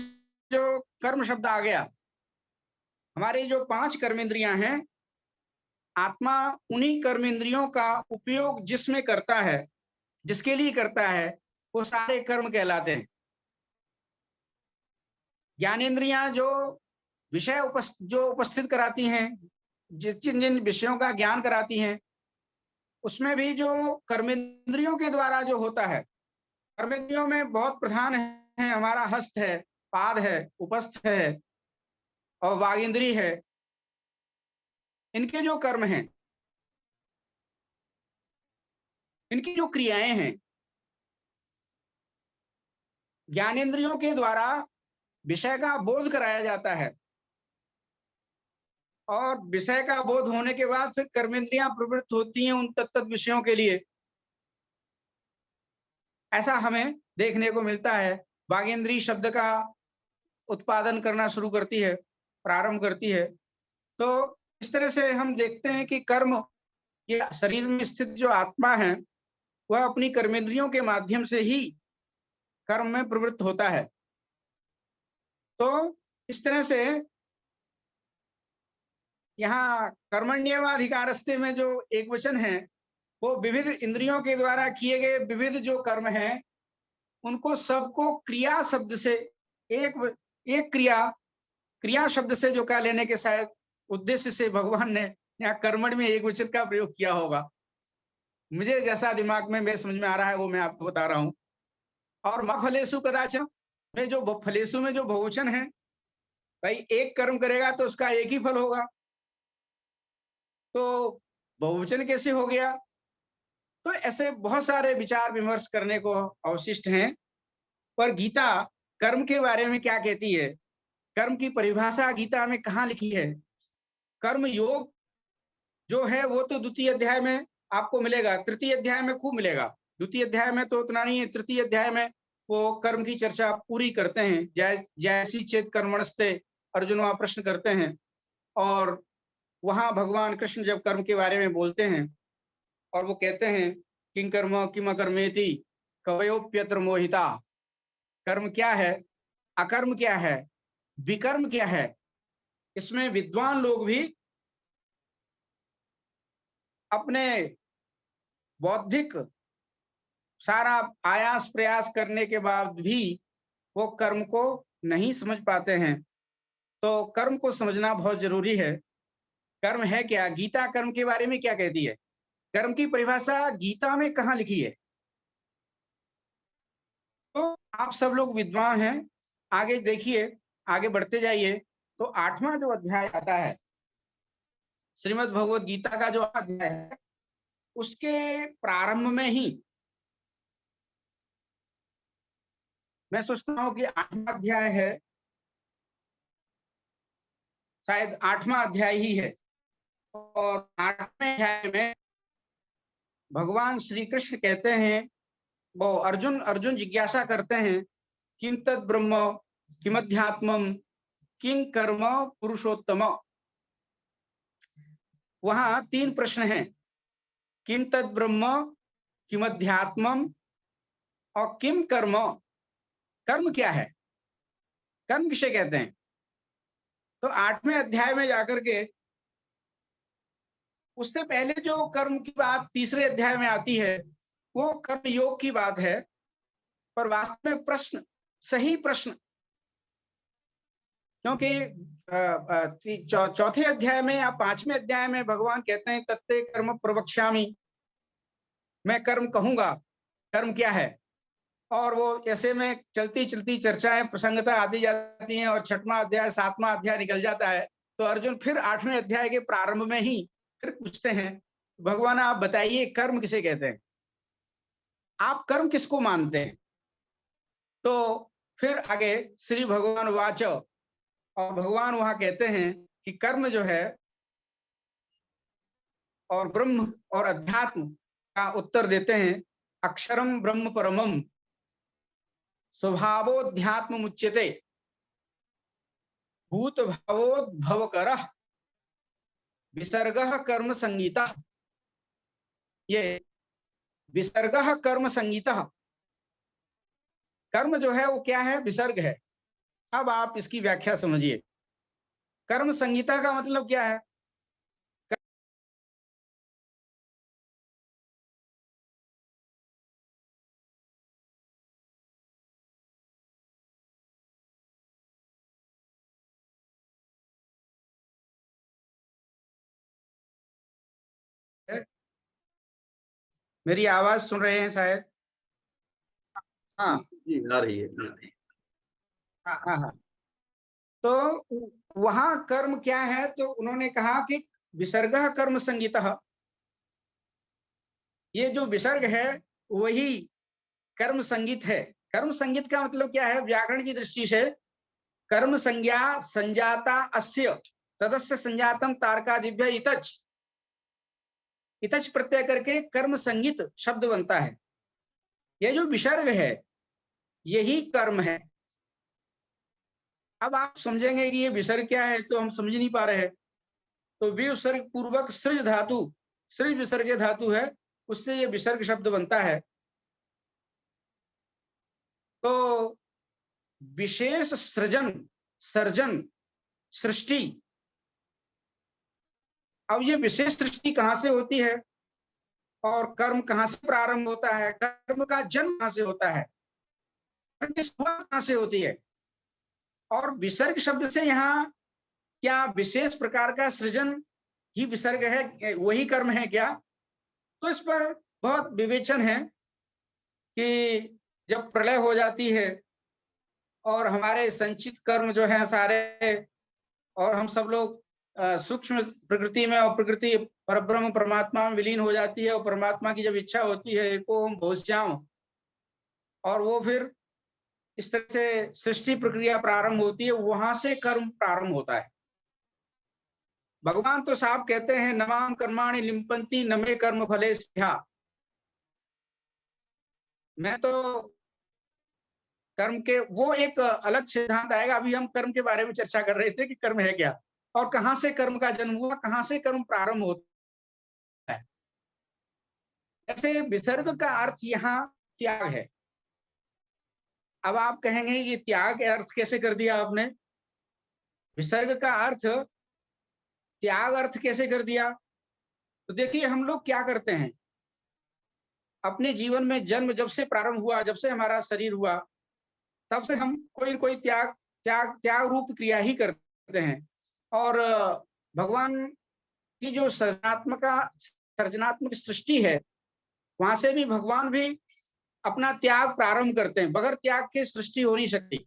जो कर्म शब्द आ गया, हमारे जो 5 कर्मेंद्रियां हैं, आत्मा उन्हीं कर्मेंद्रियों का उपयोग जिसमें करता है, जिसके लिए करता है, वो सारे कर्म कहलाते हैं। ज्ञानेंद्रियां जो विषय उपस्थित कराती हैं, जिन जिन विषयों का ज्ञान कराती हैं, उसमें भी जो कर्मेंद्रियों के द्वारा जो होता है, कर्मेंद्रियों में बहुत प्रधान है हमारा हस्त है, पाद है, उपस्थ है और वागेंद्री है। इनके जो कर्म हैं, इनकी जो क्रियाएं हैं, ज्ञानेंद्रियों के द्वारा विषय का बोध कराया जाता है और विषय का बोध होने के बाद फिर कर्मेंद्रियां प्रवृत्त होती हैं उन तत्त विषयों के लिए। ऐसा हमें देखने को मिलता है। वागेंद्री शब्द का उत्पादन करना शुरू करती है, प्रारंभ करती है। तो इस तरह से हम देखते हैं कि कर्म, ये शरीर में स्थित जो आत्मा है वह अपनी कर्मेंद्रियों के माध्यम से ही कर्म में प्रवृत्त होता है। तो इस तरह से यहाँ कर्मण्येवाधिकारस्ते में जो एक वचन है, वो विविध इंद्रियों के द्वारा किए गए विविध जो कर्म हैं, उनको सबको क्रिया शब्द से एक क्रिया शब्द से जो कह लेने के शायद उद्देश्य से भगवान ने यहाँ कर्मण में एक वचन का प्रयोग किया होगा। मुझे जैसा दिमाग में मेरे समझ में आ रहा है वो मैं आपको बता रहा हूं। और मां फलेषु कदाचन में जो फलेषु में जो बहुवचन है, भाई एक कर्म करेगा तो उसका एक ही फल होगा, तो बहुवचन कैसे हो गया? तो ऐसे बहुत सारे विचार विमर्श करने को अवशिष्ट हैं। पर गीता कर्म के बारे में क्या कहती है, कर्म की परिभाषा गीता में कहाँ लिखी है? कर्म योग जो है वो तो द्वितीय अध्याय में आपको मिलेगा, तृतीय अध्याय में खूब मिलेगा। द्वितीय अध्याय में तो उतना नहीं है, तृतीय अध्याय में वो कर्म की चर्चा पूरी करते हैं। जैसी चेत कर्मणस्ते अर्जुन वहां प्रश्न करते हैं, और वहां भगवान कृष्ण जब कर्म के बारे में बोलते हैं और वो कहते हैं किं कर्म किम कर्मेति कवयोप्यत्र मोहिता, कर्म क्या है, अकर्म क्या है, विकर्म क्या है, इसमें विद्वान लोग भी अपने बौद्धिक सारा आयास प्रयास करने के बाद भी वो कर्म को नहीं समझ पाते हैं। तो कर्म को समझना बहुत जरूरी है। कर्म है क्या? गीता कर्म के बारे में क्या कहती है? कर्म की परिभाषा गीता में कहाँ लिखी है? तो आप सब लोग विद्वान हैं, आगे देखिए, आगे बढ़ते जाइए तो 8वां जो अध्याय आता है श्रीमद् भगवद गीता का जो अध्याय है उसके प्रारंभ में ही मैं सोचता हूं कि 8वां अध्याय है, शायद 8वां अध्याय ही है। और 8वें अध्याय में भगवान श्री कृष्ण कहते हैं, वो अर्जुन जिज्ञासा करते हैं, किम तद ब्रह्म किमध्यात्मम किं कर्म पुरुषोत्तम। वहां 3 प्रश्न हैं, किम तद ब्रह्म किमध्यात्मम और किम कर्म। कर्म क्या है, कर्म किसे कहते हैं? तो 8वें अध्याय में जाकर के उससे पहले जो कर्म की बात तीसरे अध्याय में आती है वो कर्म योग की बात है। पर वास्तव में प्रश्न, सही प्रश्न, क्योंकि चौथे अध्याय में या 5वें अध्याय में भगवान कहते हैं तत्ते कर्म प्रवक्ष्यामि, मैं कर्म कहूंगा, कर्म क्या है। और वो ऐसे में चलती चलती चर्चाएं प्रसंगता आती जाती हैं और 6वां अध्याय 7वां अध्याय निकल जाता है। तो अर्जुन फिर 8वें अध्याय के प्रारंभ में ही फिर पूछते हैं, भगवान आप बताइए कर्म किसे कहते हैं, आप कर्म किसको मानते हैं? तो फिर आगे श्री भगवान वाच, और भगवान वहां कहते हैं कि कर्म जो है और ब्रह्म और अध्यात्म का उत्तर देते हैं, अक्षरम ब्रह्म परमम स्वभावोध्यात्म मुच्यते भूत भावोद्भवकरः विसर्गः कर्म संगीतः। ये विसर्गः कर्म संगीतः, कर्म जो है वो क्या है, विसर्ग है। अब आप इसकी व्याख्या समझिए, कर्म संगीता का मतलब क्या है? मेरी आवाज सुन रहे हैं शायद? हाँ जी आ रही है। हाँ हाँ। तो वहां कर्म क्या है, तो उन्होंने कहा कि विसर्गः कर्म संगीतः, ये जो विसर्ग है वही कर्म संगीत है। कर्म संगीत का मतलब क्या है व्याकरण की दृष्टि से? कर्म संज्ञा संजाता अस्य तदस्य संजातम तारकादिभ्य इतच, इतच प्रत्यय करके कर्म संगीत शब्द बनता है। यह जो विसर्ग है यही कर्म है। अब आप समझेंगे कि ये विसर्ग क्या है, तो हम समझ नहीं पा रहे हैं। तो विसर्ग पूर्वक सृज धातु, सृज विसर्ग धातु है, उससे ये विसर्ग शब्द बनता है। तो विशेष सृजन, सर्जन, सृष्टि। अब ये विशेष सृष्टि कहां से होती है और कर्म कहां से प्रारंभ होता है, कर्म का जन्म कहां से होता है, कर्म की शुरुआत कहां से होती है, और विसर्ग शब्द से यहाँ क्या विशेष प्रकार का सृजन ही विसर्ग है, वही कर्म है क्या? तो इस पर बहुत विवेचन है कि जब प्रलय हो जाती है और हमारे संचित कर्म जो है सारे, और हम सब लोग सूक्ष्म प्रकृति में और प्रकृति परब्रह्म परमात्मा में विलीन हो जाती है, और परमात्मा की जब इच्छा होती है को हम भोस्याम, और वो फिर इस तरह से सृष्टि प्रक्रिया प्रारंभ होती है, वहां से कर्म प्रारंभ होता है। भगवान तो साफ कहते हैं नमाम कर्माणि लिम्पन्ति नमे कर्म फले स्पृहा। मैं तो कर्म के, वो एक अलग सिद्धांत आएगा, अभी हम कर्म के बारे में चर्चा कर रहे थे कि कर्म है क्या और कहां से कर्म का जन्म हुआ, कहां से कर्म प्रारंभ होता है। ऐसे विसर्ग का अर्थ यहाँ त्याग है। अब आप कहेंगे ये त्याग अर्थ कैसे कर दिया आपने, विसर्ग का अर्थ त्याग अर्थ कैसे कर दिया? तो देखिए हम लोग क्या करते हैं, अपने जीवन में जन्म जब से प्रारंभ हुआ, जब से हमारा शरीर हुआ, तब से हम कोई न कोई त्याग रूप क्रिया ही करते हैं। और भगवान की जो सर्जनात्मक सृष्टि है, वहां से भी भगवान भी अपना त्याग प्रारंभ करते हैं। बगैर त्याग के सृष्टि हो नहीं सकती।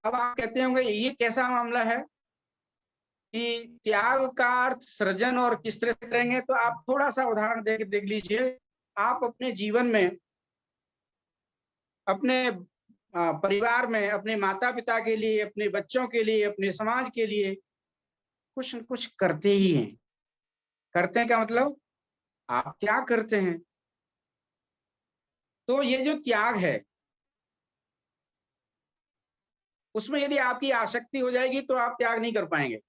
अब आप कहते होंगे ये कैसा मामला है कि त्याग का अर्थ सृजन और किस तरह से करेंगे, तो आप थोड़ा सा उदाहरण देख लीजिए। आप अपने जीवन में, अपने परिवार में, अपने माता पिता के लिए, अपने बच्चों के लिए, अपने समाज के लिए कुछ न कुछ करते ही हैं। करते हैं का मतलब आप त्याग करते हैं। तो ये जो त्याग है, उसमें यदि आपकी आसक्ति हो जाएगी तो आप त्याग नहीं कर पाएंगे।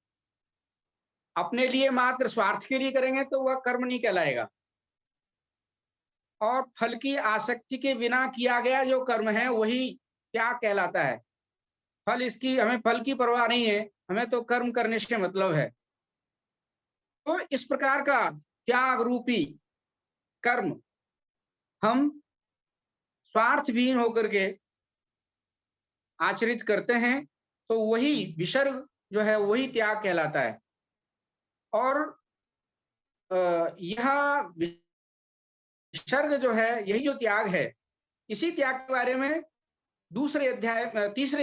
अपने लिए मात्र स्वार्थ के लिए करेंगे तो वह कर्म नहीं कहलाएगा। और फल की आसक्ति के बिना किया गया जो कर्म है वही त्याग कहलाता है। फल इसकी, हमें फल की परवाह नहीं है, हमें तो कर्म करने से मतलब है। तो इस प्रकार का त्याग रूपी कर्म हम स्वार्थ विहीन होकर के आचरित करते हैं, तो वही विसर्ग जो है वही त्याग कहलाता है। और यह विसर्ग जो है, यही जो त्याग है, इसी त्याग के बारे में तीसरे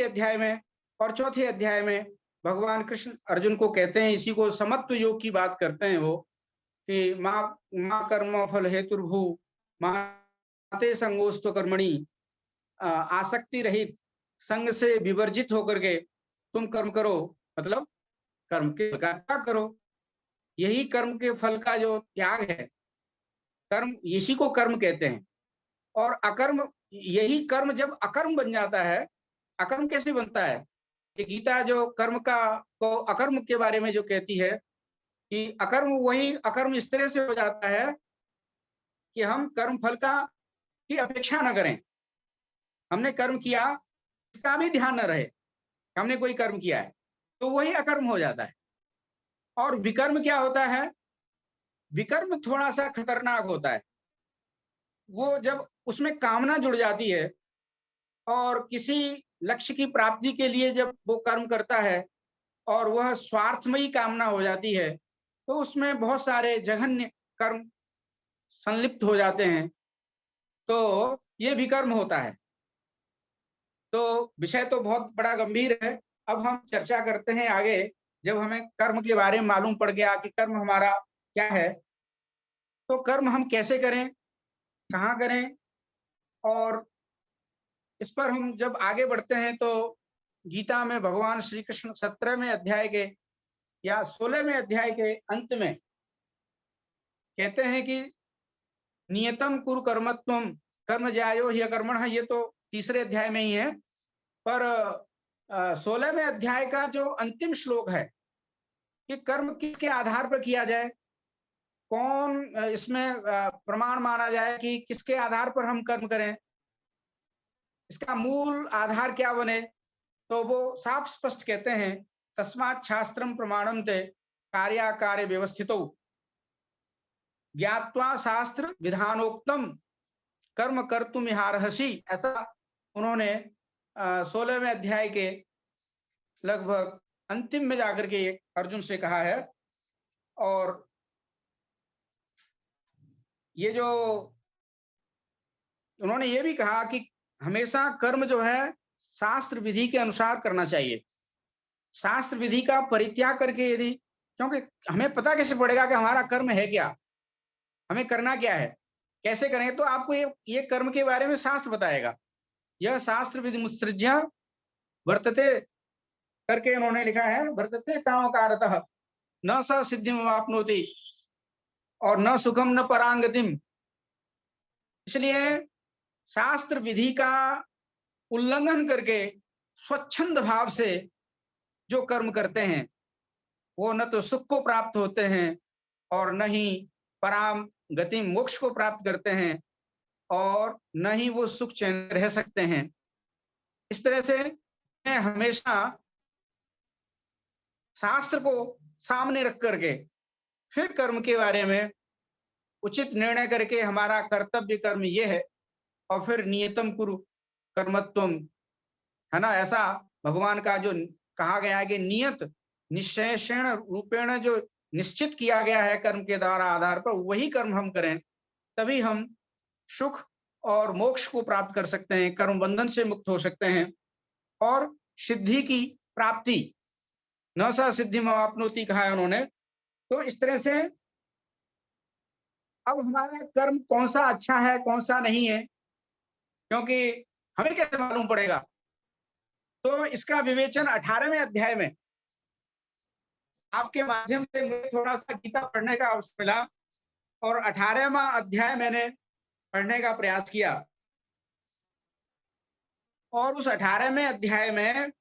अध्याय में और चौथे अध्याय में भगवान कृष्ण अर्जुन को कहते हैं, इसी को समत्व योग की बात करते हैं वो, कि माँ कर्म फल हेतुर्भु माते संगोस्तु कर्मणि, आसक्ति रहित संग से विवर्जित होकर के तुम कर्म करो, मतलब कर्म के फल का त्याग करो। यही कर्म के फल का जो त्याग है, कर्म, इसी को कर्म कहते हैं। और अकर्म, यही कर्म जब अकर्म बन जाता है, अकर्म कैसे बनता है? ये गीता जो कर्म को अकर्म के बारे में जो कहती है कि अकर्म, वही अकर्म इस तरह से हो जाता है कि हम कर्म फल की अपेक्षा न करें। हमने कर्म किया, इसका भी ध्यान न रहे, हमने कोई कर्म किया है, तो वही अकर्म हो जाता है। और विकर्म क्या होता है? विकर्म थोड़ा सा खतरनाक होता है। वो जब उसमें कामना जुड़ जाती है और किसी लक्ष्य की प्राप्ति के लिए जब वो कर्म करता है और वह स्वार्थमयी कामना हो जाती है, तो उसमें बहुत सारे जघन्य कर्म संलिप्त हो जाते हैं, तो ये विकर्म होता है। तो विषय तो बहुत बड़ा गंभीर है। अब हम चर्चा करते हैं आगे, जब हमें कर्म के बारे में मालूम पड़ गया कि कर्म हमारा क्या है, तो कर्म हम कैसे करें, कहाँ करें, और इस पर हम जब आगे बढ़ते हैं तो गीता में भगवान श्री कृष्ण 17वें अध्याय के या 16वें अध्याय के अंत में कहते हैं कि नियतम कुरु कर्मत्वम कर्म ज्यायो ह्यकर्मणः, ये तो तीसरे अध्याय में ही है। पर 16वें अध्याय का जो अंतिम श्लोक है कि कर्म किसके आधार पर किया जाए, कौन इसमें प्रमाण माना जाए कि किसके आधार पर हम कर्म करें, इसका मूल आधार क्या बने, तो वो साफ स्पष्ट कहते हैं, तस्मात् शास्त्रम प्रमाणम ते कार्याकार्य व्यवस्थितो ज्ञात्वा शास्त्र विधानोक्तम कर्म कर्तुमिहार्हसि। ऐसा उन्होंने 16वें अध्याय के लगभग अंतिम में जाकर के अर्जुन से कहा है। और ये जो उन्होंने ये भी कहा कि हमेशा कर्म जो है शास्त्र विधि के अनुसार करना चाहिए। शास्त्र विधि का परित्याग करके यदि, क्योंकि हमें पता कैसे पड़ेगा कि हमारा कर्म है क्या, हमें करना क्या है, कैसे करेंगे, तो आपको ये कर्म के बारे में शास्त्र बताएगा। यह शास्त्र विधि मुत्सृज्य वर्तते करके उन्होंने लिखा है, वर्तते कामकारतः न स सिद्धिम वाप्नोति और न सुखम न परांगतिम। इसलिए शास्त्र विधि का उल्लंघन करके स्वच्छंद भाव से जो कर्म करते हैं वो न तो सुख को प्राप्त होते हैं और न ही पराम गति मोक्ष को प्राप्त करते हैं और न ही वो सुख चैन रह सकते हैं। इस तरह से मैं हमेशा शास्त्र को सामने रख करके फिर कर्म के बारे में उचित निर्णय करके हमारा कर्तव्य कर्म ये है, और फिर नियतम कुरु कर्मत्वम, है ना, ऐसा भगवान का जो कहा गया है कि नियत निश्चयण रूपेण जो निश्चित किया गया है कर्म के द्वारा आधार पर, वही कर्म हम करें, तभी हम सुख और मोक्ष को प्राप्त कर सकते हैं, कर्म बंधन से मुक्त हो सकते हैं और सिद्धि की प्राप्ति, न सा सिद्धि मवाप्नोति कहा है उन्होंने। तो इस तरह से अब हमारा कर्म कौन सा अच्छा है कौन सा नहीं है, क्योंकि हमें कैसे मालूम पड़ेगा? तो इसका विवेचन 18वें अध्याय में आपके माध्यम से मुझे थोड़ा सा गीता पढ़ने का अवसर मिला और 18वां अध्याय मैंने पढ़ने का प्रयास किया और उस 18वें अध्याय में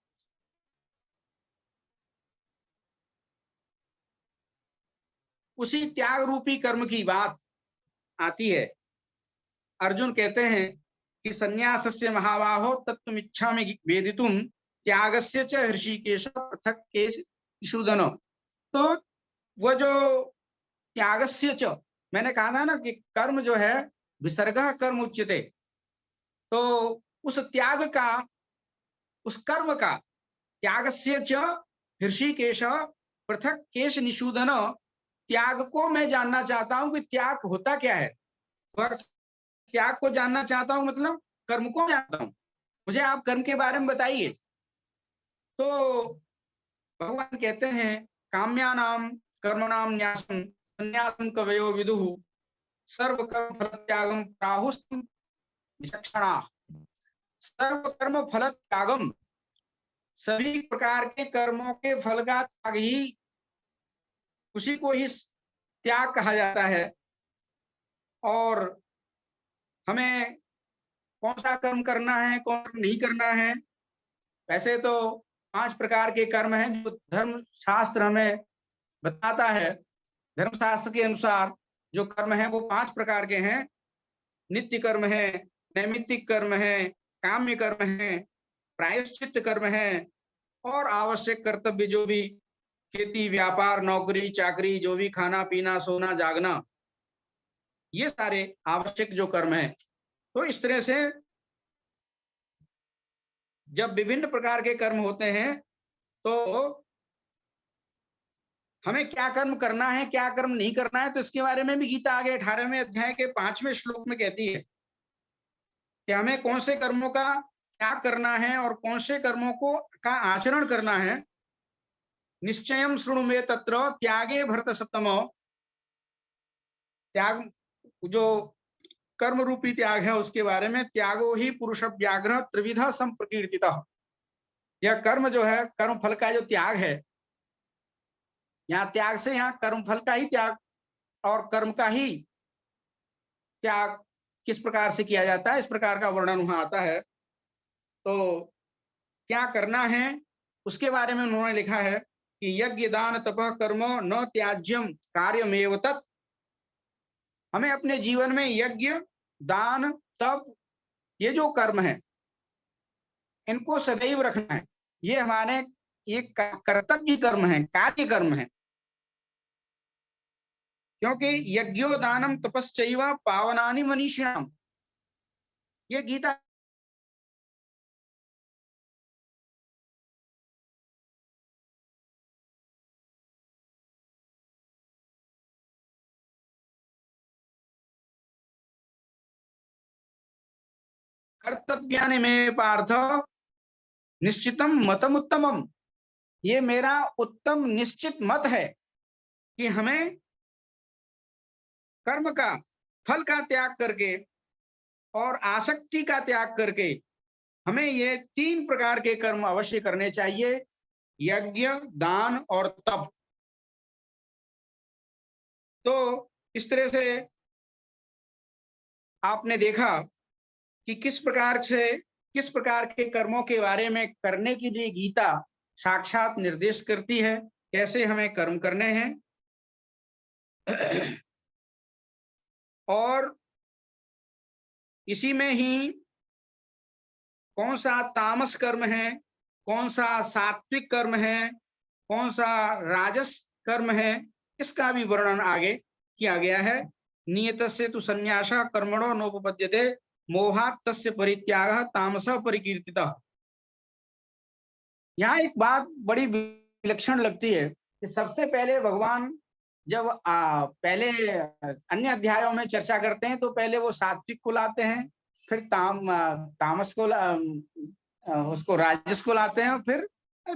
उसी त्याग रूपी कर्म की बात आती है। अर्जुन कहते हैं कि संन्यासस्य महाबाहो तत्त्वमिच्छामि वेदितुम त्यागस्य च ऋषिकेश पृथक केश ईशुदनो। तो वो जो त्यागस्य च, मैंने कहा था ना कि कर्म जो है विसर्गः कर्म उच्यते, तो उस त्याग का, उस कर्म का, त्यागस्य च ऋषिकेश पृथक केश निषूदन, त्याग को मैं जानना चाहता हूं कि त्याग होता क्या है। त्याग को जानना चाहता हूं मतलब कर्म को जानता हूं, मुझे आप कर्म के बारे में बताइए। तो भगवान कहते हैं काम्यानाम कर्मणाम न्यासम संन्यासम कवयो विदुः सर्व कर्म फल त्यागम प्राहुस्तम विचक्षणा। सर्व कर्म फल त्यागम, सभी प्रकार के कर्मों के फल का त्याग ही, उसी को ही त्याग कहा जाता है। और हमें कौन सा कर्म करना है कौन नहीं करना है, वैसे तो 5 प्रकार के कर्म हैं जो धर्म शास्त्र हमें बताता है। धर्म शास्त्र के अनुसार जो कर्म है वो 5 प्रकार के हैं। नित्य कर्म है, नैमित्तिक कर्म है, काम्य कर्म है, प्रायश्चित्त कर्म है और आवश्यक कर्तव्य जो भी खेती व्यापार नौकरी चाकरी, जो भी खाना पीना सोना जागना, ये सारे आवश्यक जो कर्म है। तो इस तरह से जब विभिन्न प्रकार के कर्म होते हैं तो हमें क्या कर्म करना है क्या कर्म नहीं करना है, तो इसके बारे में भी गीता आगे 18वें अध्याय के 5वें श्लोक में कहती है कि हमें कौन से कर्मों का त्याग करना है और कौन से कर्मों को का आचरण करना है। निश्चयम शृणु मे तत्र त्यागे भरत सत्तमो। त्याग जो कर्म रूपी त्याग है उसके बारे में, त्यागो ही पुरुष व्याघ्र त्रिविध संप्रकीर्तितः। यह कर्म जो है, कर्म फल का जो त्याग है, यहाँ त्याग से यहाँ कर्म फल का ही त्याग और कर्म का ही त्याग किस प्रकार से किया जाता है, इस प्रकार का वर्णन वहां आता है। तो क्या करना है उसके बारे में उन्होंने लिखा है कि यज्ञ दान तपः कर्मो न त्याज्यम कार्यमेव तत्। हमें अपने जीवन में यज्ञ दान तप ये जो कर्म है इनको सदैव रखना है। ये हमारे ये कर्तव्य कर्म है, कार्य कर्म है, क्योंकि यज्ञो दानम तपश्चैव पावनानि मनीषिणाम, ये गीता कर्तव्यानि मे पार्थ निश्चितम मतम उत्तमम। ये मेरा उत्तम निश्चित मत है कि हमें कर्म का फल का त्याग करके और आसक्ति का त्याग करके हमें ये 3 प्रकार के कर्म अवश्य करने चाहिए, यज्ञ दान और तप। तो इस तरह से आपने देखा कि किस प्रकार के कर्मों के बारे में करने के लिए गीता साक्षात निर्देश करती है, कैसे हमें कर्म करने हैं। और इसी में ही कौन सा तामस कर्म है, कौन सा सात्विक कर्म है, कौन सा राजस कर्म है, इसका भी वर्णन आगे किया गया है। नियतस्य तु संन्यासः कर्मणो नोपपद्यते मोहात् तस्य परित्यागः तामसः परिकीर्तितः। यहाँ एक बात बड़ी विलक्षण लगती है कि सबसे पहले भगवान जब पहले अन्य अध्यायों में चर्चा करते हैं तो पहले वो सात्विक को लाते हैं, फिर तामस को उसको राजस को लाते हैं, फिर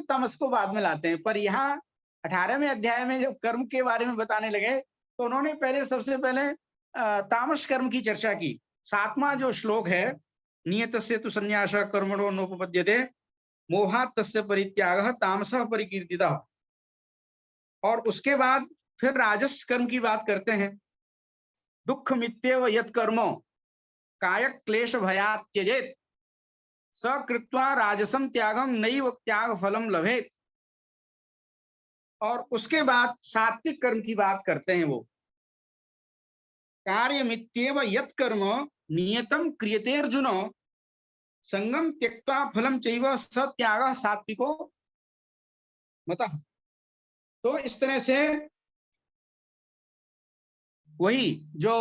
तमस को बाद में लाते हैं। पर यहाँ 18वें अध्याय में जब कर्म के बारे में बताने लगे तो उन्होंने पहले सबसे पहले तामस कर्म की चर्चा की। 7वां जो श्लोक है, नियतस्य तु संन्यास कर्मणो नोपपद्यते मोहात् तस्य परित्यागः तामसः परिकीर्तितः। और उसके बाद फिर राजस कर्म की बात करते हैं। दुख मित्येव यत् कर्म काय क्लेश भयात् त्यजेत् स कृत्वा राजसम त्यागम नैव त्याग फलम लभेत। और उसके बाद सात्विक कर्म की बात करते हैं। वो कार्य मित्येव यत् कर्म नियतम क्रियते अर्जुन संगम त्यक्त्वा फलम चैव स त्यागः सात्विको मतः। तो इस तरह से वही जो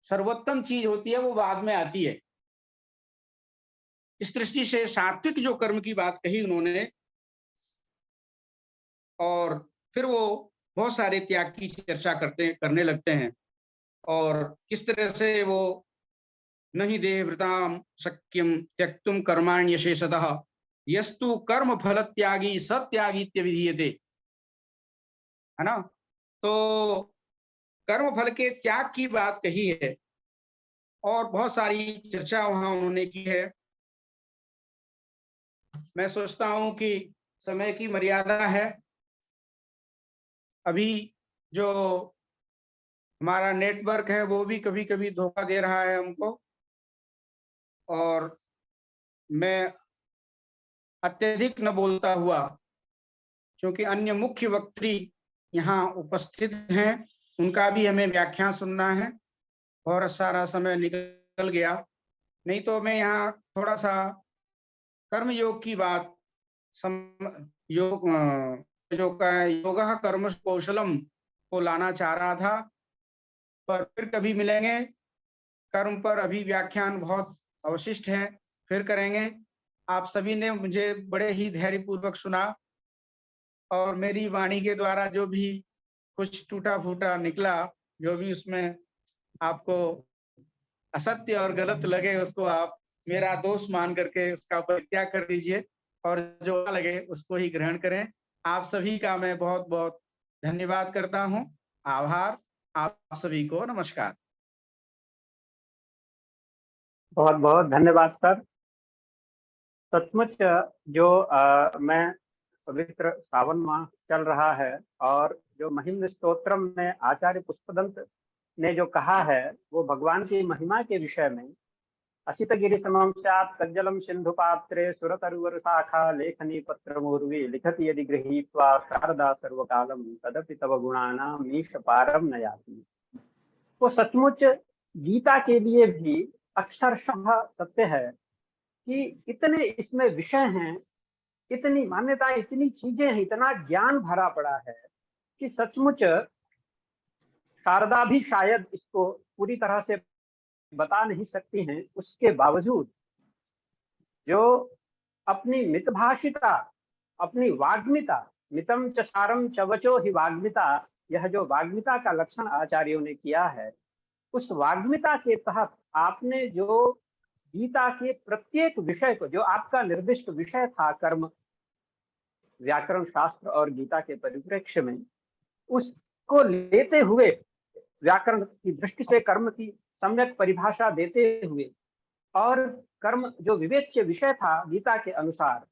सर्वोत्तम चीज होती है वो बाद में आती है। इस दृष्टि से सात्विक जो कर्म की बात कही उन्होंने, और फिर वो बहुत सारे त्याग की चर्चा करने लगते हैं। और किस तरह से वो नहीं देवृताम शक्यम त्यक्तुम कर्माण्यशेषतः यस्तु कर्म फल त्यागी सत्यागीत्य विधीयते, है ना। तो कर्म फल के त्याग की बात कही है और बहुत सारी चर्चा वहां उन्होंने की है। मैं सोचता हूं कि समय की मर्यादा है। अभी जो हमारा नेटवर्क है वो भी कभी कभी धोखा दे रहा है हमको, और मैं अत्यधिक न बोलता हुआ, क्योंकि अन्य मुख्य वक्त्री यहाँ उपस्थित हैं, उनका भी हमें व्याख्यान सुनना है और सारा समय निकल गया। नहीं तो मैं यहाँ थोड़ा सा कर्म योग की बात, योग कर्म कौशलम को लाना चाह रहा था, पर फिर कभी मिलेंगे। कर्म पर अभी व्याख्यान बहुत अवशिष्ट है, फिर करेंगे। आप सभी ने मुझे बड़े ही धैर्यपूर्वक सुना, और मेरी वाणी के द्वारा जो भी कुछ टूटा फूटा निकला, जो भी उसमें आपको असत्य और गलत लगे, उसको आप मेरा दोष मान करके उसका परित्याग कर दीजिए, और जो लगे उसको ही ग्रहण करें। आप सभी का मैं बहुत बहुत धन्यवाद करता हूं। आभार। आप सभी को नमस्कार। बहुत बहुत धन्यवाद सर। सचमुच जो मैं पवित्र सावन माह चल रहा है, और जो महिम्न स्तोत्रम में आचार्य पुष्पदंत ने जो कहा है वो भगवान की महिमा के विषय में, असित गिरि समम स्यात् कज्जलम सिंधु पात्रे सुरतरुवर शाखा लेखनी पत्र मूर्वी लिखति यदि गृहीत्वा शारदा सर्वकालम तदपि तव गुणानाम मीश पारम न याति। वो सचमुच गीता के लिए भी अक्षरशः सत्य है कि इतने इसमें विषय हैं, इतनी मान्यता, इतनी चीजें हैं, इतना ज्ञान भरा पड़ा है कि सचमुच शारदा भी शायद इसको पूरी तरह से बता नहीं सकती हैं। उसके बावजूद जो अपनी मितभाषिता, अपनी वाग्मिता, मितम च सारम च वचो ही वाग्मिता, यह जो वाग्मिता का लक्षण आचार्यों ने किया है, उस वाग्मिता के तहत आपने जो गीता के प्रत्येक विषय को, जो आपका निर्दिष्ट विषय था कर्म, व्याकरण शास्त्र और गीता के परिप्रेक्ष्य में, उसको लेते हुए व्याकरण की दृष्टि से कर्म की सम्यक परिभाषा देते हुए, और कर्म जो विवेच्य विषय था गीता के अनुसार,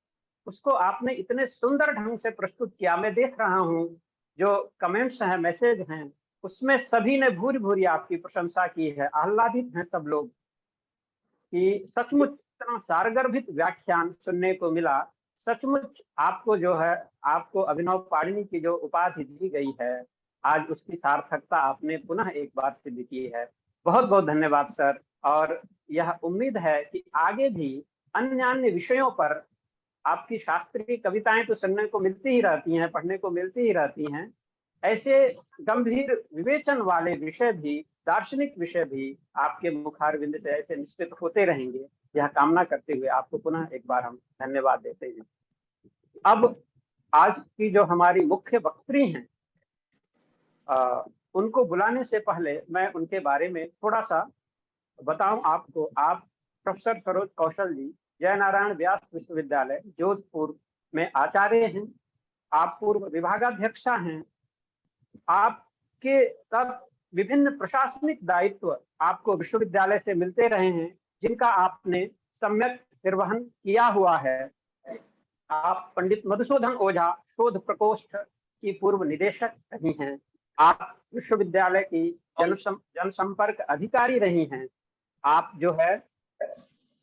उसको आपने इतने सुंदर ढंग से प्रस्तुत किया। मैं देख रहा हूँ जो कमेंट्स हैं, मैसेज हैं, उसमें सभी ने भूरी भूरी आपकी प्रशंसा की है। आह्लादित हैं सब लोग कि सचमुच इतना सारगर्भित व्याख्यान सुनने को मिला। सचमुच आपको जो है, आपको अभिनव पाणिनि की जो उपाधि दी गई है, आज उसकी सार्थकता आपने पुनः एक बार सिद्ध की है। बहुत बहुत धन्यवाद सर। और यह उम्मीद है कि आगे भी अन्य विषयों पर आपकी शास्त्रीय कविताएं तो सुनने को मिलती ही रहती हैं, पढ़ने को मिलती ही रहती हैं। ऐसे गंभीर विवेचन वाले विषय भी, दार्शनिक विषय भी आपके मुखारविंद से ऐसे निश्चित होते रहेंगे, यह कामना करते हुए आपको पुनः एक बार हम धन्यवाद देते हैं। अब आज की जो हमारी मुख्य वक्त्री हैं, उनको बुलाने से पहले मैं उनके बारे में थोड़ा सा बताऊं आपको, आप प्रोफेसर सरोज कौशल जी जयनारायण व्यास विश्वविद्यालय जोधपुर में आचार्य हैं, आप पूर्व विभागाध्यक्षा हैं, आपके तब विभिन्न प्रशासनिक दायित्व आपको विश्वविद्यालय से मिलते रहे हैं, जिनका आपने सम्यक निर्वहन किया हुआ है। आप पंडित मधुसूदन ओझा शोध प्रकोष्ठ की पूर्व निदेशक रही हैं, आप विश्वविद्यालय की जनसंपर्क अधिकारी रही हैं, आप जो है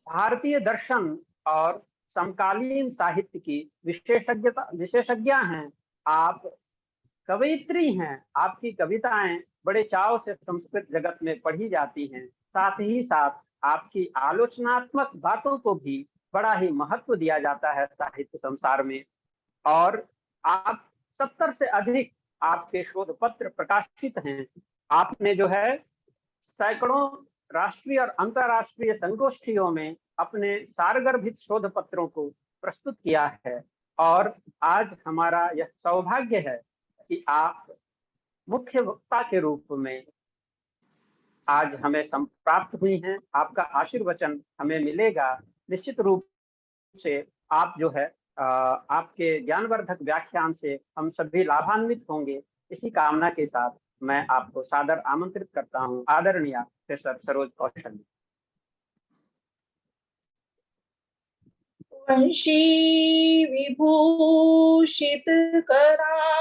भारतीय दर्शन और समकालीन साहित्य की विशेषज्ञा हैं, आप कवयित्री हैं, आपकी कविताएं बड़े चाव से संस्कृत जगत में पढ़ी जाती हैं, साथ ही साथ आपकी आलोचनात्मक बातों को भी बड़ा ही महत्व दिया जाता है साहित्य संसार में। और आप 70 से अधिक आपके शोध पत्र प्रकाशित हैं। आपने जो है सैकड़ों राष्ट्रीय और अंतर्राष्ट्रीय संगोष्ठियों में अपने सारगर्भित शोध पत्रों को प्रस्तुत किया है, और आज हमारा यह सौभाग्य है कि आप मुख्य वक्ता के रूप में आज हमें संप्राप्त हुई हैं। आपका आशीर्वचन हमें मिलेगा। निश्चित रूप से आप जो है आपके ज्ञानवर्धक व्याख्यान से हम सभी लाभान्वित होंगे। इसी कामना के साथ मैं आपको सादर आमंत्रित करता हूं, आदरणीय प्रोफेसर सरोज कौशल। वंशी विभूषित करान्नवनीरदाभा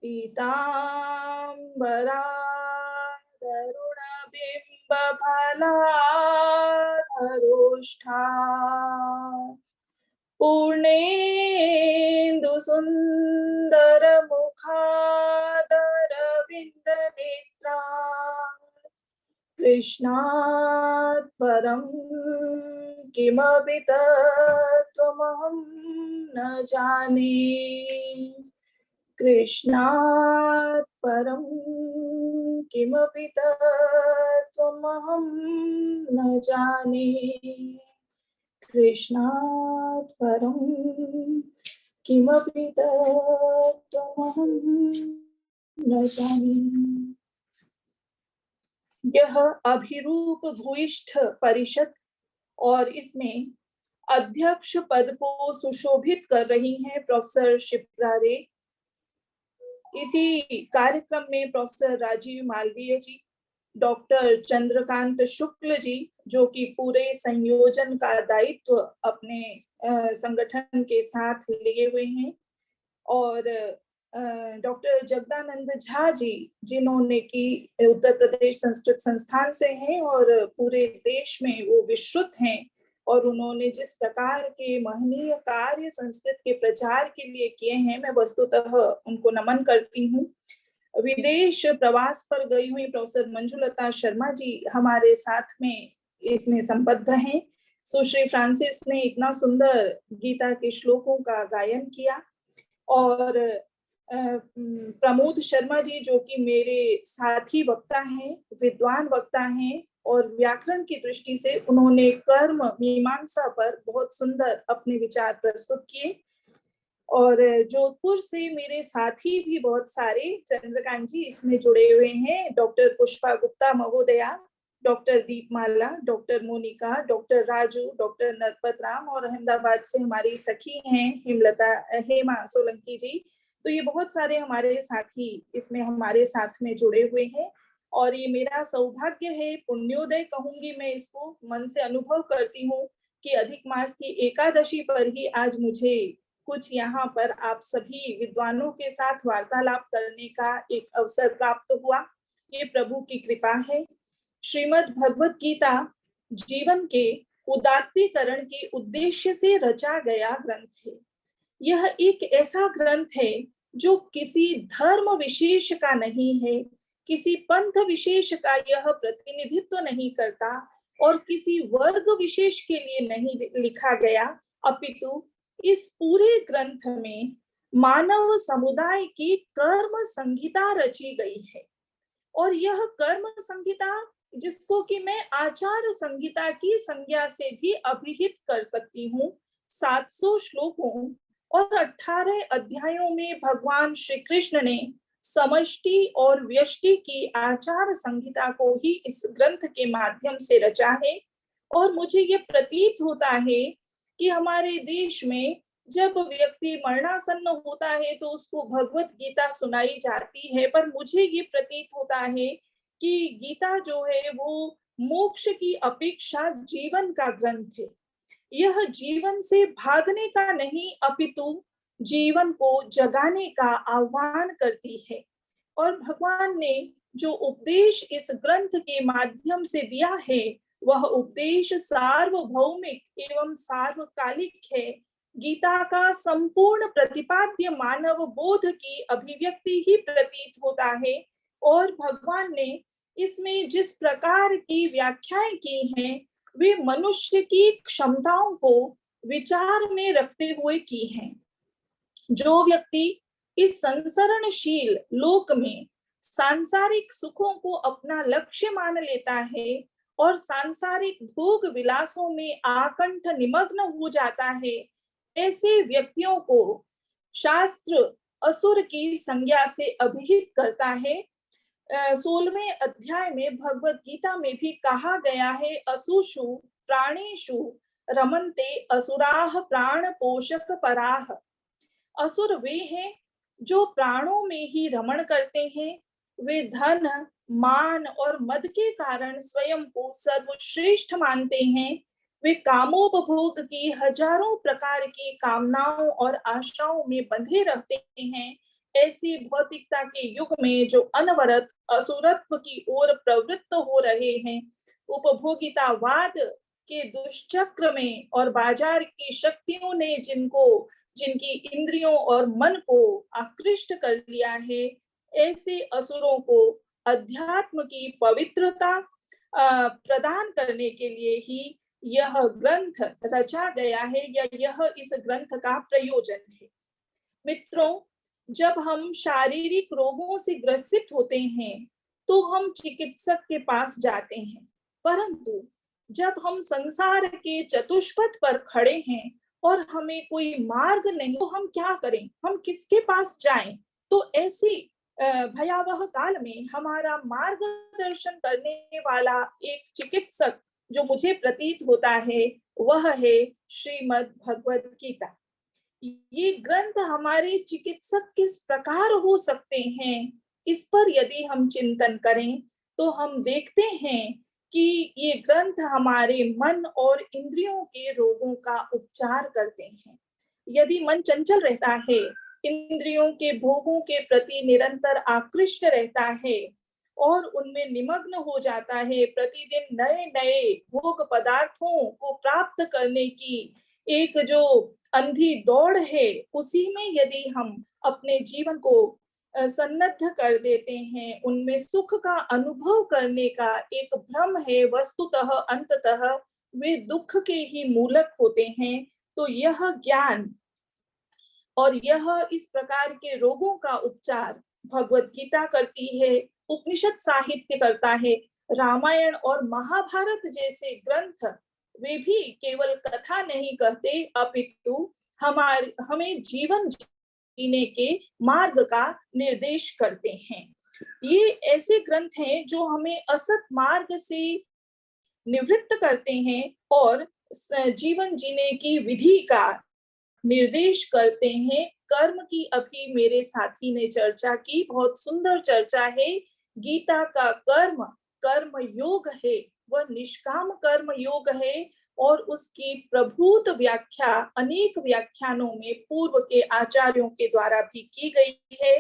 पीताम्बरा तरुणबिम्बफलाधरोष्ठा पूर्णेन्दु सुन्दर मुखादरविन्द नेत्रा कृष्णात् परं किमपि तत्त्वमहं न जाने। कृष्णात् परं किमपि तत्त्वमहं न जाने। कृष्णात् परं किमपि तत्त्वमहं न जाने। यह अभिरूप भूयिष्ठ परिषद और इसमें अध्यक्ष पद को सुशोभित कर रही हैं प्रोफेसर शिप्रा रे। इसी कार्यक्रम में प्रोफेसर राजीव मालवीय जी, डॉक्टर चंद्रकांत शुक्ल जी, जो कि पूरे संयोजन का दायित्व अपने संगठन के साथ लिए हुए हैं, और डॉक्टर जगदानंद झा जी, जिन्होंने की उत्तर प्रदेश संस्कृत संस्थान से हैं और पूरे देश में वो विश्रुत हैं, और उन्होंने जिस प्रकार के महनीय कार्य संस्कृत के प्रचार के लिए किए हैं, मैं वस्तुतः उनको नमन करती हूँ। विदेश प्रवास पर गई हुई प्रोफेसर मंजुलता शर्मा जी हमारे साथ में इसमें संबद्ध हैं। सुश्री फ्रांसिस ने इतना सुंदर गीता के श्लोकों का गायन किया, और प्रमोद शर्मा जी, जो कि मेरे साथी वक्ता हैं, विद्वान वक्ता हैं, और व्याकरण की दृष्टि से उन्होंने कर्म मीमांसा पर बहुत सुंदर अपने विचार प्रस्तुत किए। और जोधपुर से मेरे साथी भी बहुत सारे, चंद्रकांत जी इसमें जुड़े हुए हैं, डॉक्टर पुष्पा गुप्ता महोदया, doctor Deepmala, doctor Monika, doctor Raju, doctor Narpat Ram, और अहमदाबाद से हमारी सखी हैं हेमा सोलंकी जी। तो ये बहुत सारे हमारे साथी इसमें हमारे साथ में जुड़े हुए हैं, और ये मेरा सौभाग्य है, पुण्योदय कहूंगी मैं इसको, मन से अनुभव करती हूँ कि अधिक मास की एकादशी पर ही आज मुझे कुछ यहाँ पर आप सभी विद्वानों के साथ वार्तालाप करने का एक अवसर प्राप्त हुआ। ये प्रभु की कृपा है। श्रीमद् भगवत गीता जीवन के उदात्तीकरण के उद्देश्य से रचा गया ग्रंथ है। यह एक ऐसा ग्रंथ है जो किसी धर्म विशेष का नहीं है, किसी पंथ विशेष का यह प्रतिनिधित्व नहीं करता, और किसी वर्ग विशेष के लिए नहीं लिखा गया, अपितु इस पूरे ग्रंथ में मानव समुदाय की कर्म संहिता रची गई है। और यह कर्म संहिता, जिसको कि मैं आचार संहिता की संज्ञा से भी अभिहित कर सकती हूँ, 700 श्लोकों और 18 अध्यायों में भगवान श्री कृष्ण ने समष्टि और व्यष्टि की आचार संहिता को ही इस ग्रंथ के माध्यम से रचा है। और मुझे ये प्रतीत होता है कि हमारे देश में जब व्यक्ति मरणासन्न होता है तो उसको भगवत गीता सुनाई जाती है, पर मुझे ये प्रतीत होता है कि गीता जो है वो मोक्ष की अपेक्षा जीवन का ग्रंथ है। यह जीवन से भागने का नहीं अपितु जीवन को जगाने का आह्वान करती है। और भगवान ने जो उपदेश इस ग्रंथ के माध्यम से दिया है वह उपदेश सार्वभौमिक एवं सार्वकालिक है। गीता का संपूर्ण प्रतिपाद्य मानव बोध की अभिव्यक्ति ही प्रतीत होता है। और भगवान ने इसमें जिस प्रकार की व्याख्याएं की हैं वे मनुष्य की क्षमताओं को विचार में रखते हुए की हैं। जो व्यक्ति इस संसरणशील लोक में सांसारिक सुखों को अपना लक्ष्य मान लेता है और सांसारिक भोग विलासों में आकंठ निमग्न हो जाता है, ऐसे व्यक्तियों को शास्त्र असुर की संज्ञा से अभिहित करता है। 16वें अध्याय में भगवत गीता में भी कहा गया है, असुषु प्राणेषु रमन्ते असुराः प्राण पोषक पराः। असुर वे हैं जो प्राणों में ही रमण करते हैं। वे धन मान और मद के कारण स्वयं को सर्वश्रेष्ठ मानते हैं। वे कामोपभोग की हजारों प्रकार की कामनाओं और आशाओं में बंधे रहते हैं। ऐसी भौतिकता के युग में जो अनवरत असुरत्व की ओर प्रवृत्त हो रहे हैं, उपभोगितावाद के दुष्चक्र में और बाजार की शक्तियों ने जिनकी इंद्रियों और मन को आकृष्ट कर लिया है, ऐसे असुरों को अध्यात्म की पवित्रता प्रदान करने के लिए ही यह ग्रंथ रचा गया है या यह इस ग्रंथ का प्रयोजन है। मित्रों, जब हम शारीरिक रोगों से ग्रसित होते हैं तो हम चिकित्सक के पास जाते हैं, परंतु जब हम संसार के चतुष्पथ पर खड़े हैं और हमें कोई मार्ग नहीं तो हम क्या करें, हम किसके पास जाएं? तो ऐसी भयावह काल में हमारा मार्गदर्शन करने वाला एक चिकित्सक जो मुझे प्रतीत होता है वह है श्रीमद् भगवत गीता। ये ग्रंथ हमारे चिकित्सक किस प्रकार हो सकते हैं, इस पर यदि हम चिंतन करें तो हम देखते हैं कि ये ग्रंथ हमारे मन और इंद्रियों के रोगों का उपचार करते हैं। यदि मन चंचल रहता है, इंद्रियों के भोगों के प्रति निरंतर आकृष्ट रहता है और उनमें निमग्न हो जाता है, प्रतिदिन नए नए भोग पदार्थों को प्राप्त करने की एक जो अंधी दौड़ है, उसी में यदि हम अपने जीवन को सन्नद्ध कर देते हैं, उनमें सुख का अनुभव करने का एक भ्रम है, वस्तुतः अंततः वे दुख के ही मूलक होते हैं। तो यह ज्ञान और यह इस प्रकार के रोगों का उपचार भगवत गीता करती है, उपनिषद साहित्य करता है। रामायण और महाभारत जैसे ग्रंथ वे भी केवल कथा नहीं कहते, अपितु हमें जीवन जीने के मार्ग का निर्देश करते हैं। ये ऐसे ग्रंथ हैं जो हमें असत मार्ग से निवृत्त करते हैं और जीवन जीने की विधि का निर्देश करते हैं। कर्म की अभी मेरे साथी ने चर्चा की, बहुत सुंदर चर्चा है। गीता का कर्म योग है, वह निष्काम कर्म योग है और उसकी प्रभूत व्याख्या अनेक व्याख्यानों में पूर्व के आचार्यों के द्वारा भी की गई है।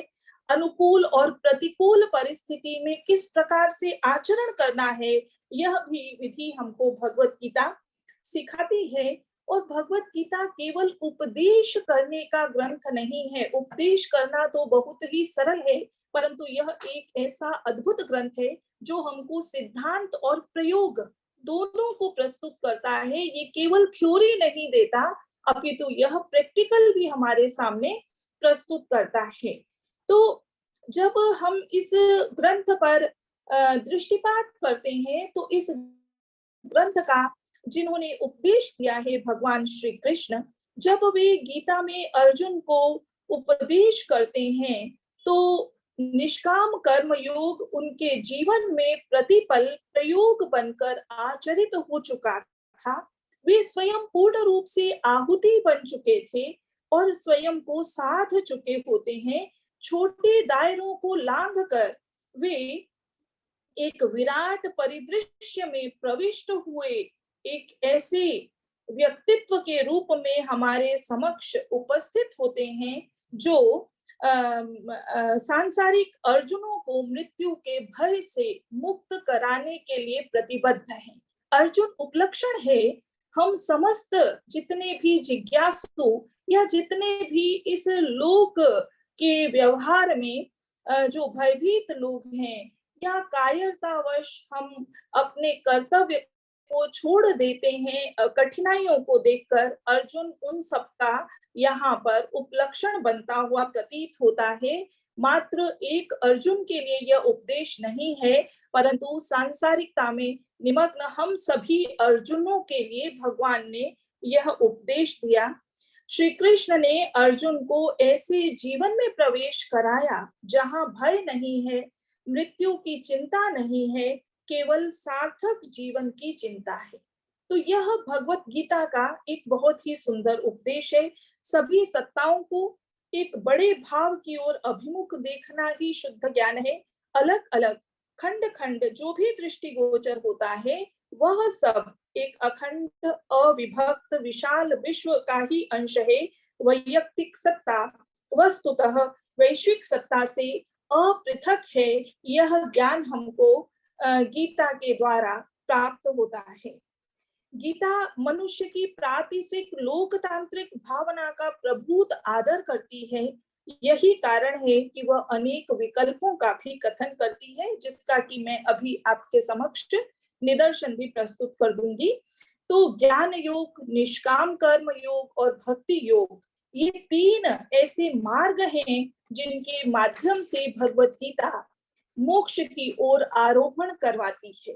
अनुकूल और प्रतिकूल परिस्थिति में किस प्रकार से आचरण करना है, यह भी विधि हमको भगवत गीता सिखाती है। और भगवत गीता केवल उपदेश करने का ग्रंथ नहीं है। उपदेश करना तो बहुत ही सरल है, परंतु यह एक ऐसा अद्भुत ग्रंथ है जो हमको सिद्धांत और प्रयोग दोनों को प्रस्तुत करता है। ये केवल थ्योरी नहीं देता, अपितु यह प्रैक्टिकल भी हमारे सामने प्रस्तुत करता है। तो जब हम इस ग्रंथ पर दृष्टिपात करते हैं तो इस ग्रंथ का जिन्होंने उपदेश दिया है भगवान श्री कृष्ण, जब वे गीता में अर्जुन को उपदेश करते हैं तो निष्काम कर्म योग उनके जीवन में प्रतिपल प्रयोग बनकर आचरित हो चुका था। वे स्वयं पूर्ण रूप से आहुति बन चुके थे और स्वयं को साध चुके होते हैं। छोटे दायरों को लांघकर वे एक विराट परिदृश्य में प्रविष्ट हुए एक ऐसे व्यक्तित्व के रूप में हमारे समक्ष उपस्थित होते हैं जो सांसारिक अर्जुनों को मृत्यु के भय से मुक्त कराने के लिए प्रतिबद्ध हैं। अर्जुन उपलक्षण है हम समस्त जितने भी जिज्ञासु या जितने भी इस लोक के व्यवहार में जो भयभीत लोग हैं या कायरतावश हम अपने कर्तव्य को छोड़ देते हैं कठिनाइयों को देखकर, अर्जुन उन सबका यहाँ पर उपलक्षण बनता हुआ प्रतीत होता है। मात्र एक अर्जुन के लिए यह उपदेश नहीं है, परंतु सांसारिकता में निमग्न हम सभी अर्जुनों के लिए भगवान ने यह उपदेश दिया। श्री कृष्ण ने अर्जुन को ऐसे जीवन में प्रवेश कराया जहाँ भय नहीं है, मृत्यु की चिंता नहीं है, केवल सार्थक जीवन की चिंता है। तो यह भगवत गीता का एक बहुत ही सुंदर उपदेश है। सभी सत्ताओं को एक बड़े भाव की ओर अभिमुख देखना ही शुद्ध ज्ञान है। अलग अलग खंड खंड जो भी दृष्टिगोचर होता है वह सब एक अखंड अविभक्त विशाल विश्व का ही अंश है। वैयक्तिक सत्ता वस्तुतः वैश्विक सत्ता से अपृथक है। यह ज्ञान हमको गीता के द्वारा प्राप्त होता है। गीता मनुष्य की प्रातिशिक लोकतांत्रिक भावना का प्रभुत आदर करती है। यही कारण है कि वह अनेक विकल्पों का भी कथन करती है, जिसका कि मैं अभी आपके समक्ष निदर्शन भी प्रस्तुत कर दूंगी। तो ज्ञान योग, निष्काम कर्म योग और भक्ति योग, ये तीन ऐसे मार्ग हैं जिनके माध्यम से भगवत गीता मोक्ष की ओर आरोहण करवाती है।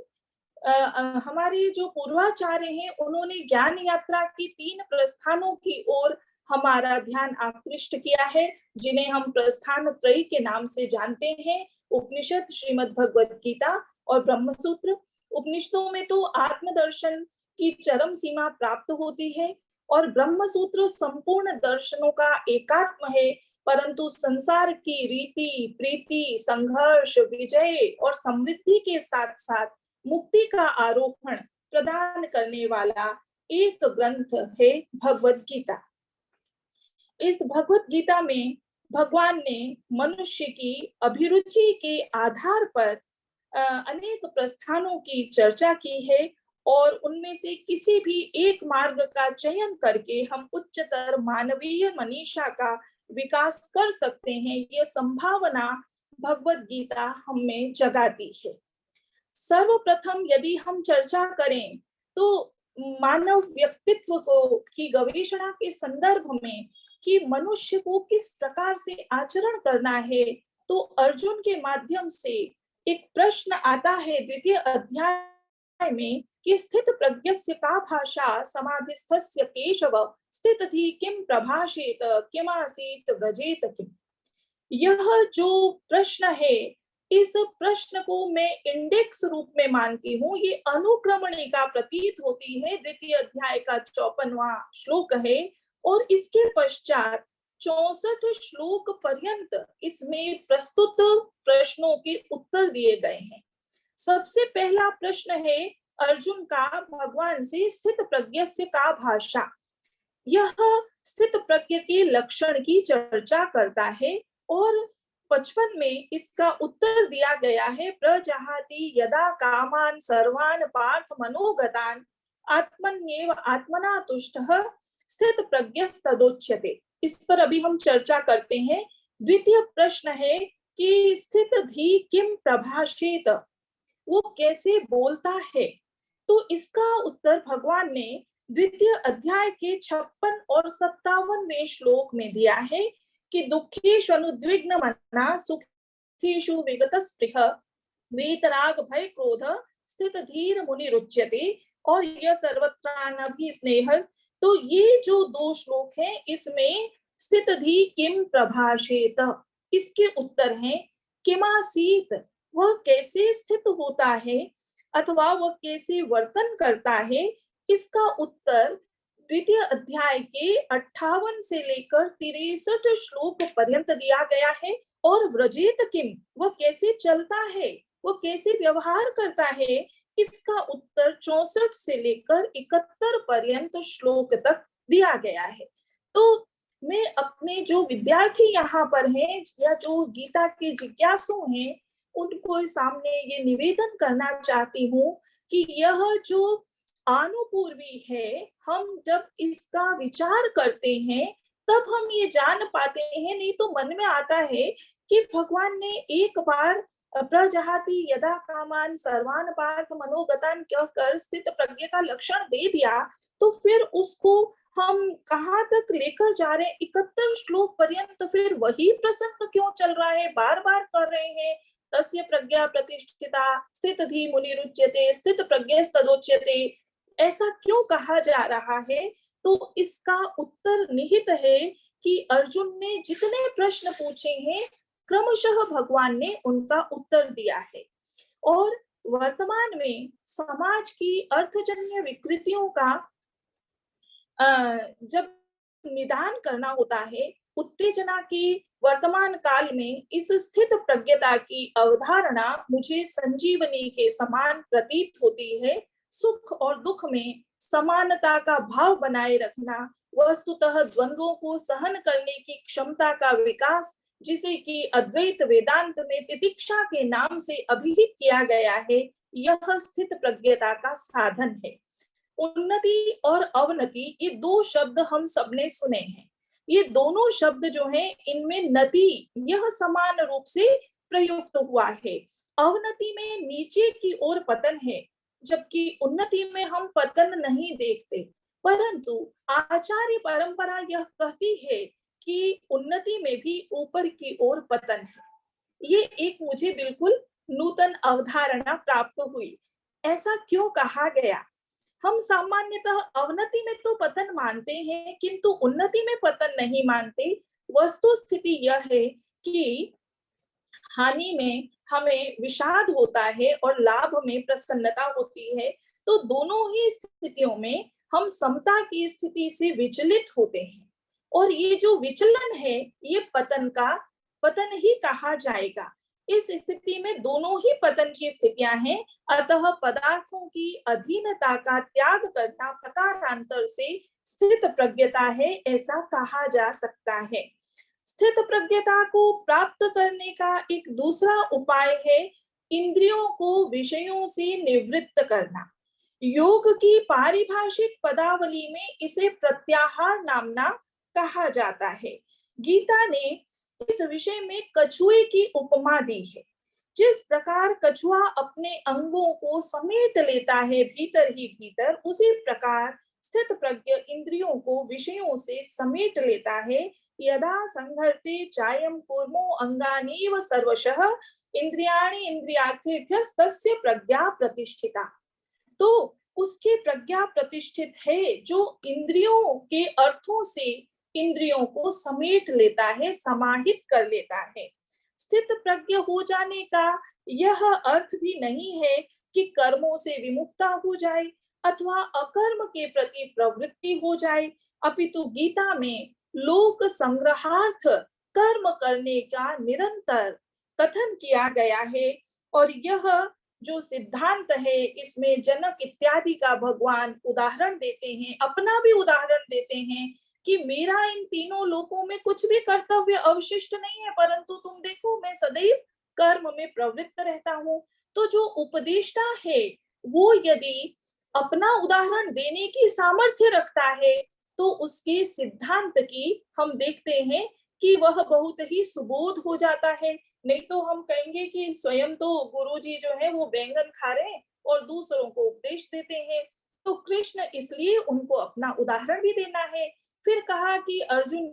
हमारे जो पूर्वाचार्य हैं उन्होंने ज्ञान यात्रा की तीन प्रस्थानों की ओर हमारा ध्यान आकृष्ट किया है, जिन्हें हम प्रस्थान त्रयी के नाम से जानते हैं। उपनिषद, श्रीमद् भगवत गीता और ब्रह्मसूत्र। उपनिषदों में तो आत्मदर्शन की चरम सीमा प्राप्त होती है और ब्रह्मसूत्र संपूर्ण दर्शनों का एकात्म है, परंतु संसार की रीति, प्रीति, संघर्ष, विजय और समृद्धि के साथ साथ मुक्ति का आरोहण प्रदान करने वाला एक ग्रंथ है भगवत गीता। इस भगवत गीता में भगवान ने मनुष्य की अभिरुचि के आधार पर अनेक प्रस्थानों की चर्चा की है और उनमें से किसी भी एक मार्ग का चयन करके हम उच्चतर मानवीय मनीषा का विकास कर सकते हैं। यह संभावना भगवत गीता हमें जगाती है। सर्वप्रथम यदि हम चर्चा करें तो मानव व्यक्तित्व को की गवेषणा के संदर्भ में कि मनुष्य को किस प्रकार से आचरण करना है, तो अर्जुन के माध्यम से एक प्रश्न आता है द्वितीय अध्याय में कि स्थित प्रज्ञस्य का भाषा समाधिस्थस्य केशव स्थितधि किम प्रभाषेत किमासीत व्रजेत किम। यह जो प्रश्न है, इस प्रश्न को मैं इंडेक्स रूप में मानती हूँ। ये अनुक्रमणिका प्रतीत होती है। द्वितीय अध्याय का 54वां श्लोक है और इसके पश्चात 64 श्लोक पर्यंत इसमें प्रस्तुत प्रश्नों के उत्तर दिए गए हैं। सबसे पहला प्रश्न है अर्जुन का भगवान से, स्थित प्रज्ञस्य का भाषा। यह स्थित प्रज्ञ के लक्षण की चर्चा करता है और 55 में इसका उत्तर दिया गया है, प्रजहाति यदा कामान सर्वान पार्थ मनोगतान आत्मन्येव आत्मना तुष्टः स्थित प्रज्ञस्तदोच्यते। इस पर अभी हम चर्चा करते हैं। द्वितीय प्रश्न है कि स्थित धी किम प्रभाषेत, वो कैसे बोलता है। तो इसका उत्तर भगवान ने द्वितीय अध्याय के 56 और 57वें श्लोक में दिया है कि दुखेषु अनुद्विग्न मना सुखेषु विगत स्पृह वीतराग भय क्रोध स्थित धीर मुनि रुच्यते और यह सर्वत्रानभि स्नेह। तो ये जो दो श्लोक हैं इसमें स्थित धी किम प्रभाषेत, इसके उत्तर हैं किमासीत, वह कैसे स्थित होता है अथवा वह कैसे वर्तन करता है, इसका उत्तर द्वितीय अध्याय के 58 से लेकर 63 श्लोक पर्यंत दिया गया है। और व्रजेत किम, वह कैसे चलता है, वह कैसे व्यवहार करता है, इसका उत्तर 64 से लेकर 71 पर्यंत श्लोक तक दिया गया है। तो मैं अपने जो विद्यार्थी यहाँ पर हैं या जो गीता के जिज्ञासु हैं, उनको सामने ये निवेदन करना चाहती हूँ कि यह जो आनुपूर्वी है, हम जब इसका विचार करते हैं तब हम ये जान पाते हैं। नहीं तो मन में आता है कि भगवान ने एक बार प्रजहाति यदा कामान सर्वान पार्थ मनोगतान कहकर स्थित प्रज्ञ का लक्षण दे दिया, तो फिर उसको हम कहाँ तक लेकर जा रहे हैं? 71 श्लोक पर्यंत फिर वही प्रसंग क्यों चल रहा है, बार बार कर रहे हैं? तस्य प्रज्ञा प्रतिष्ठिता स्थित धी मुनिरुच्यते स्थित प्रज्ञस्तदोच्यते, ऐसा क्यों कहा जा रहा है? तो इसका उत्तर निहित है कि अर्जुन ने जितने प्रश्न पूछे हैं क्रमशः भगवान ने उनका उत्तर दिया है। और वर्तमान में समाज की अर्थजन्य विकृतियों का जब निदान करना होता है, उत्तेजना की वर्तमान काल में इस स्थित प्रज्ञता की अवधारणा मुझे संजीवनी के समान प्रतीत होती है। सुख और दुख में समानता का भाव बनाए रखना, वस्तुतः द्वंद्वों को सहन करने की क्षमता का विकास, जिसे कि अद्वैत वेदांत में तितिक्षा के नाम से अभिहित किया गया है, यह स्थित प्रज्ञता का साधन है। उन्नति और अवनति, ये दो शब्द हम सबने सुने हैं। ये दोनों शब्द जो हैं, इनमें नति यह समान रूप से प्रयुक्त हुआ है। अवनति में नीचे की ओर पतन है, जबकि उन्नति में हम पतन नहीं देखते। परंतु आचार्य परंपरा यह कहती है कि उन्नति में भी ऊपर की ओर पतन है। ये एक मुझे बिल्कुल नूतन अवधारणा प्राप्त हुई। ऐसा क्यों कहा गया? हम सामान्यतः अवनति में तो पतन मानते हैं, किंतु उन्नति में पतन नहीं मानते। वस्तु स्थिति यह है कि हानि में हमें विषाद होता है और लाभ में प्रसन्नता होती है। तो दोनों ही स्थितियों में हम समता की स्थिति से विचलित होते हैं, और ये जो विचलन है, ये पतन ही कहा जाएगा। इस स्थिति में दोनों ही पतन की स्थितियां हैं। अतः पदार्थों की अधीनता का त्याग करना प्रकारांतर से स्थित प्रज्ञता है, ऐसा कहा जा सकता है। स्थित प्रज्ञता को प्राप्त करने का एक दूसरा उपाय है इंद्रियों को विषयों से निवृत्त करना। योग की पारिभाषिक पदावली में इसे प्रत्याहार नामना कहा जाता है। गीता ने इस विषय में कछुए की उपमा दी है। जिस प्रकार कछुआ अपने अंगों को समेट लेता है भीतर ही भीतर, उसी प्रकार स्थित प्रज्ञ इंद्रियों को विषयों से समेट लेता है। यदा संहरते चायम कूर्मो अंगानीव सर्वशः इंद्रियाणि इंद्रियार्थेभ्यस्तस्य प्रज्ञा प्रतिष्ठिता। तो उसकी प्रज्ञा प्रतिष्ठित है जो इंद्रियों के अर्थों से इंद्रियों को समेट लेता है, समाहित कर लेता है। स्थित प्रज्ञ हो जाने का यह अर्थ भी नहीं है कि कर्मों से विमुक्ता हो जाए अथवा अकर्म के प्रति प्रवृत्ति हो जाए, अपितु गीता में लोक संग्रहार्थ कर्म करने का निरंतर कथन किया गया है। और यह जो सिद्धांत है, इसमें जनक इत्यादि का भगवान उदाहरण देते हैं, अपना भी उदाहरण देते हैं कि मेरा इन तीनों लोकों में कुछ भी कर्तव्य अवशिष्ट नहीं है, परंतु तुम देखो मैं सदैव कर्म में प्रवृत्त रहता हूँ। तो जो उपदेष्टा है वो यदि अपना उदाहरण देने की सामर्थ्य रखता है, तो उसके सिद्धांत की हम देखते हैं कि वह बहुत ही सुबोध हो जाता है। नहीं तो हम कहेंगे कि स्वयं तो गुरुजी जो है वो बैंगन खा रहे हैं और दूसरों को उपदेश देते हैं। तो कृष्ण इसलिए उनको अपना उदाहरण भी देना है। फिर कहा कि अर्जुन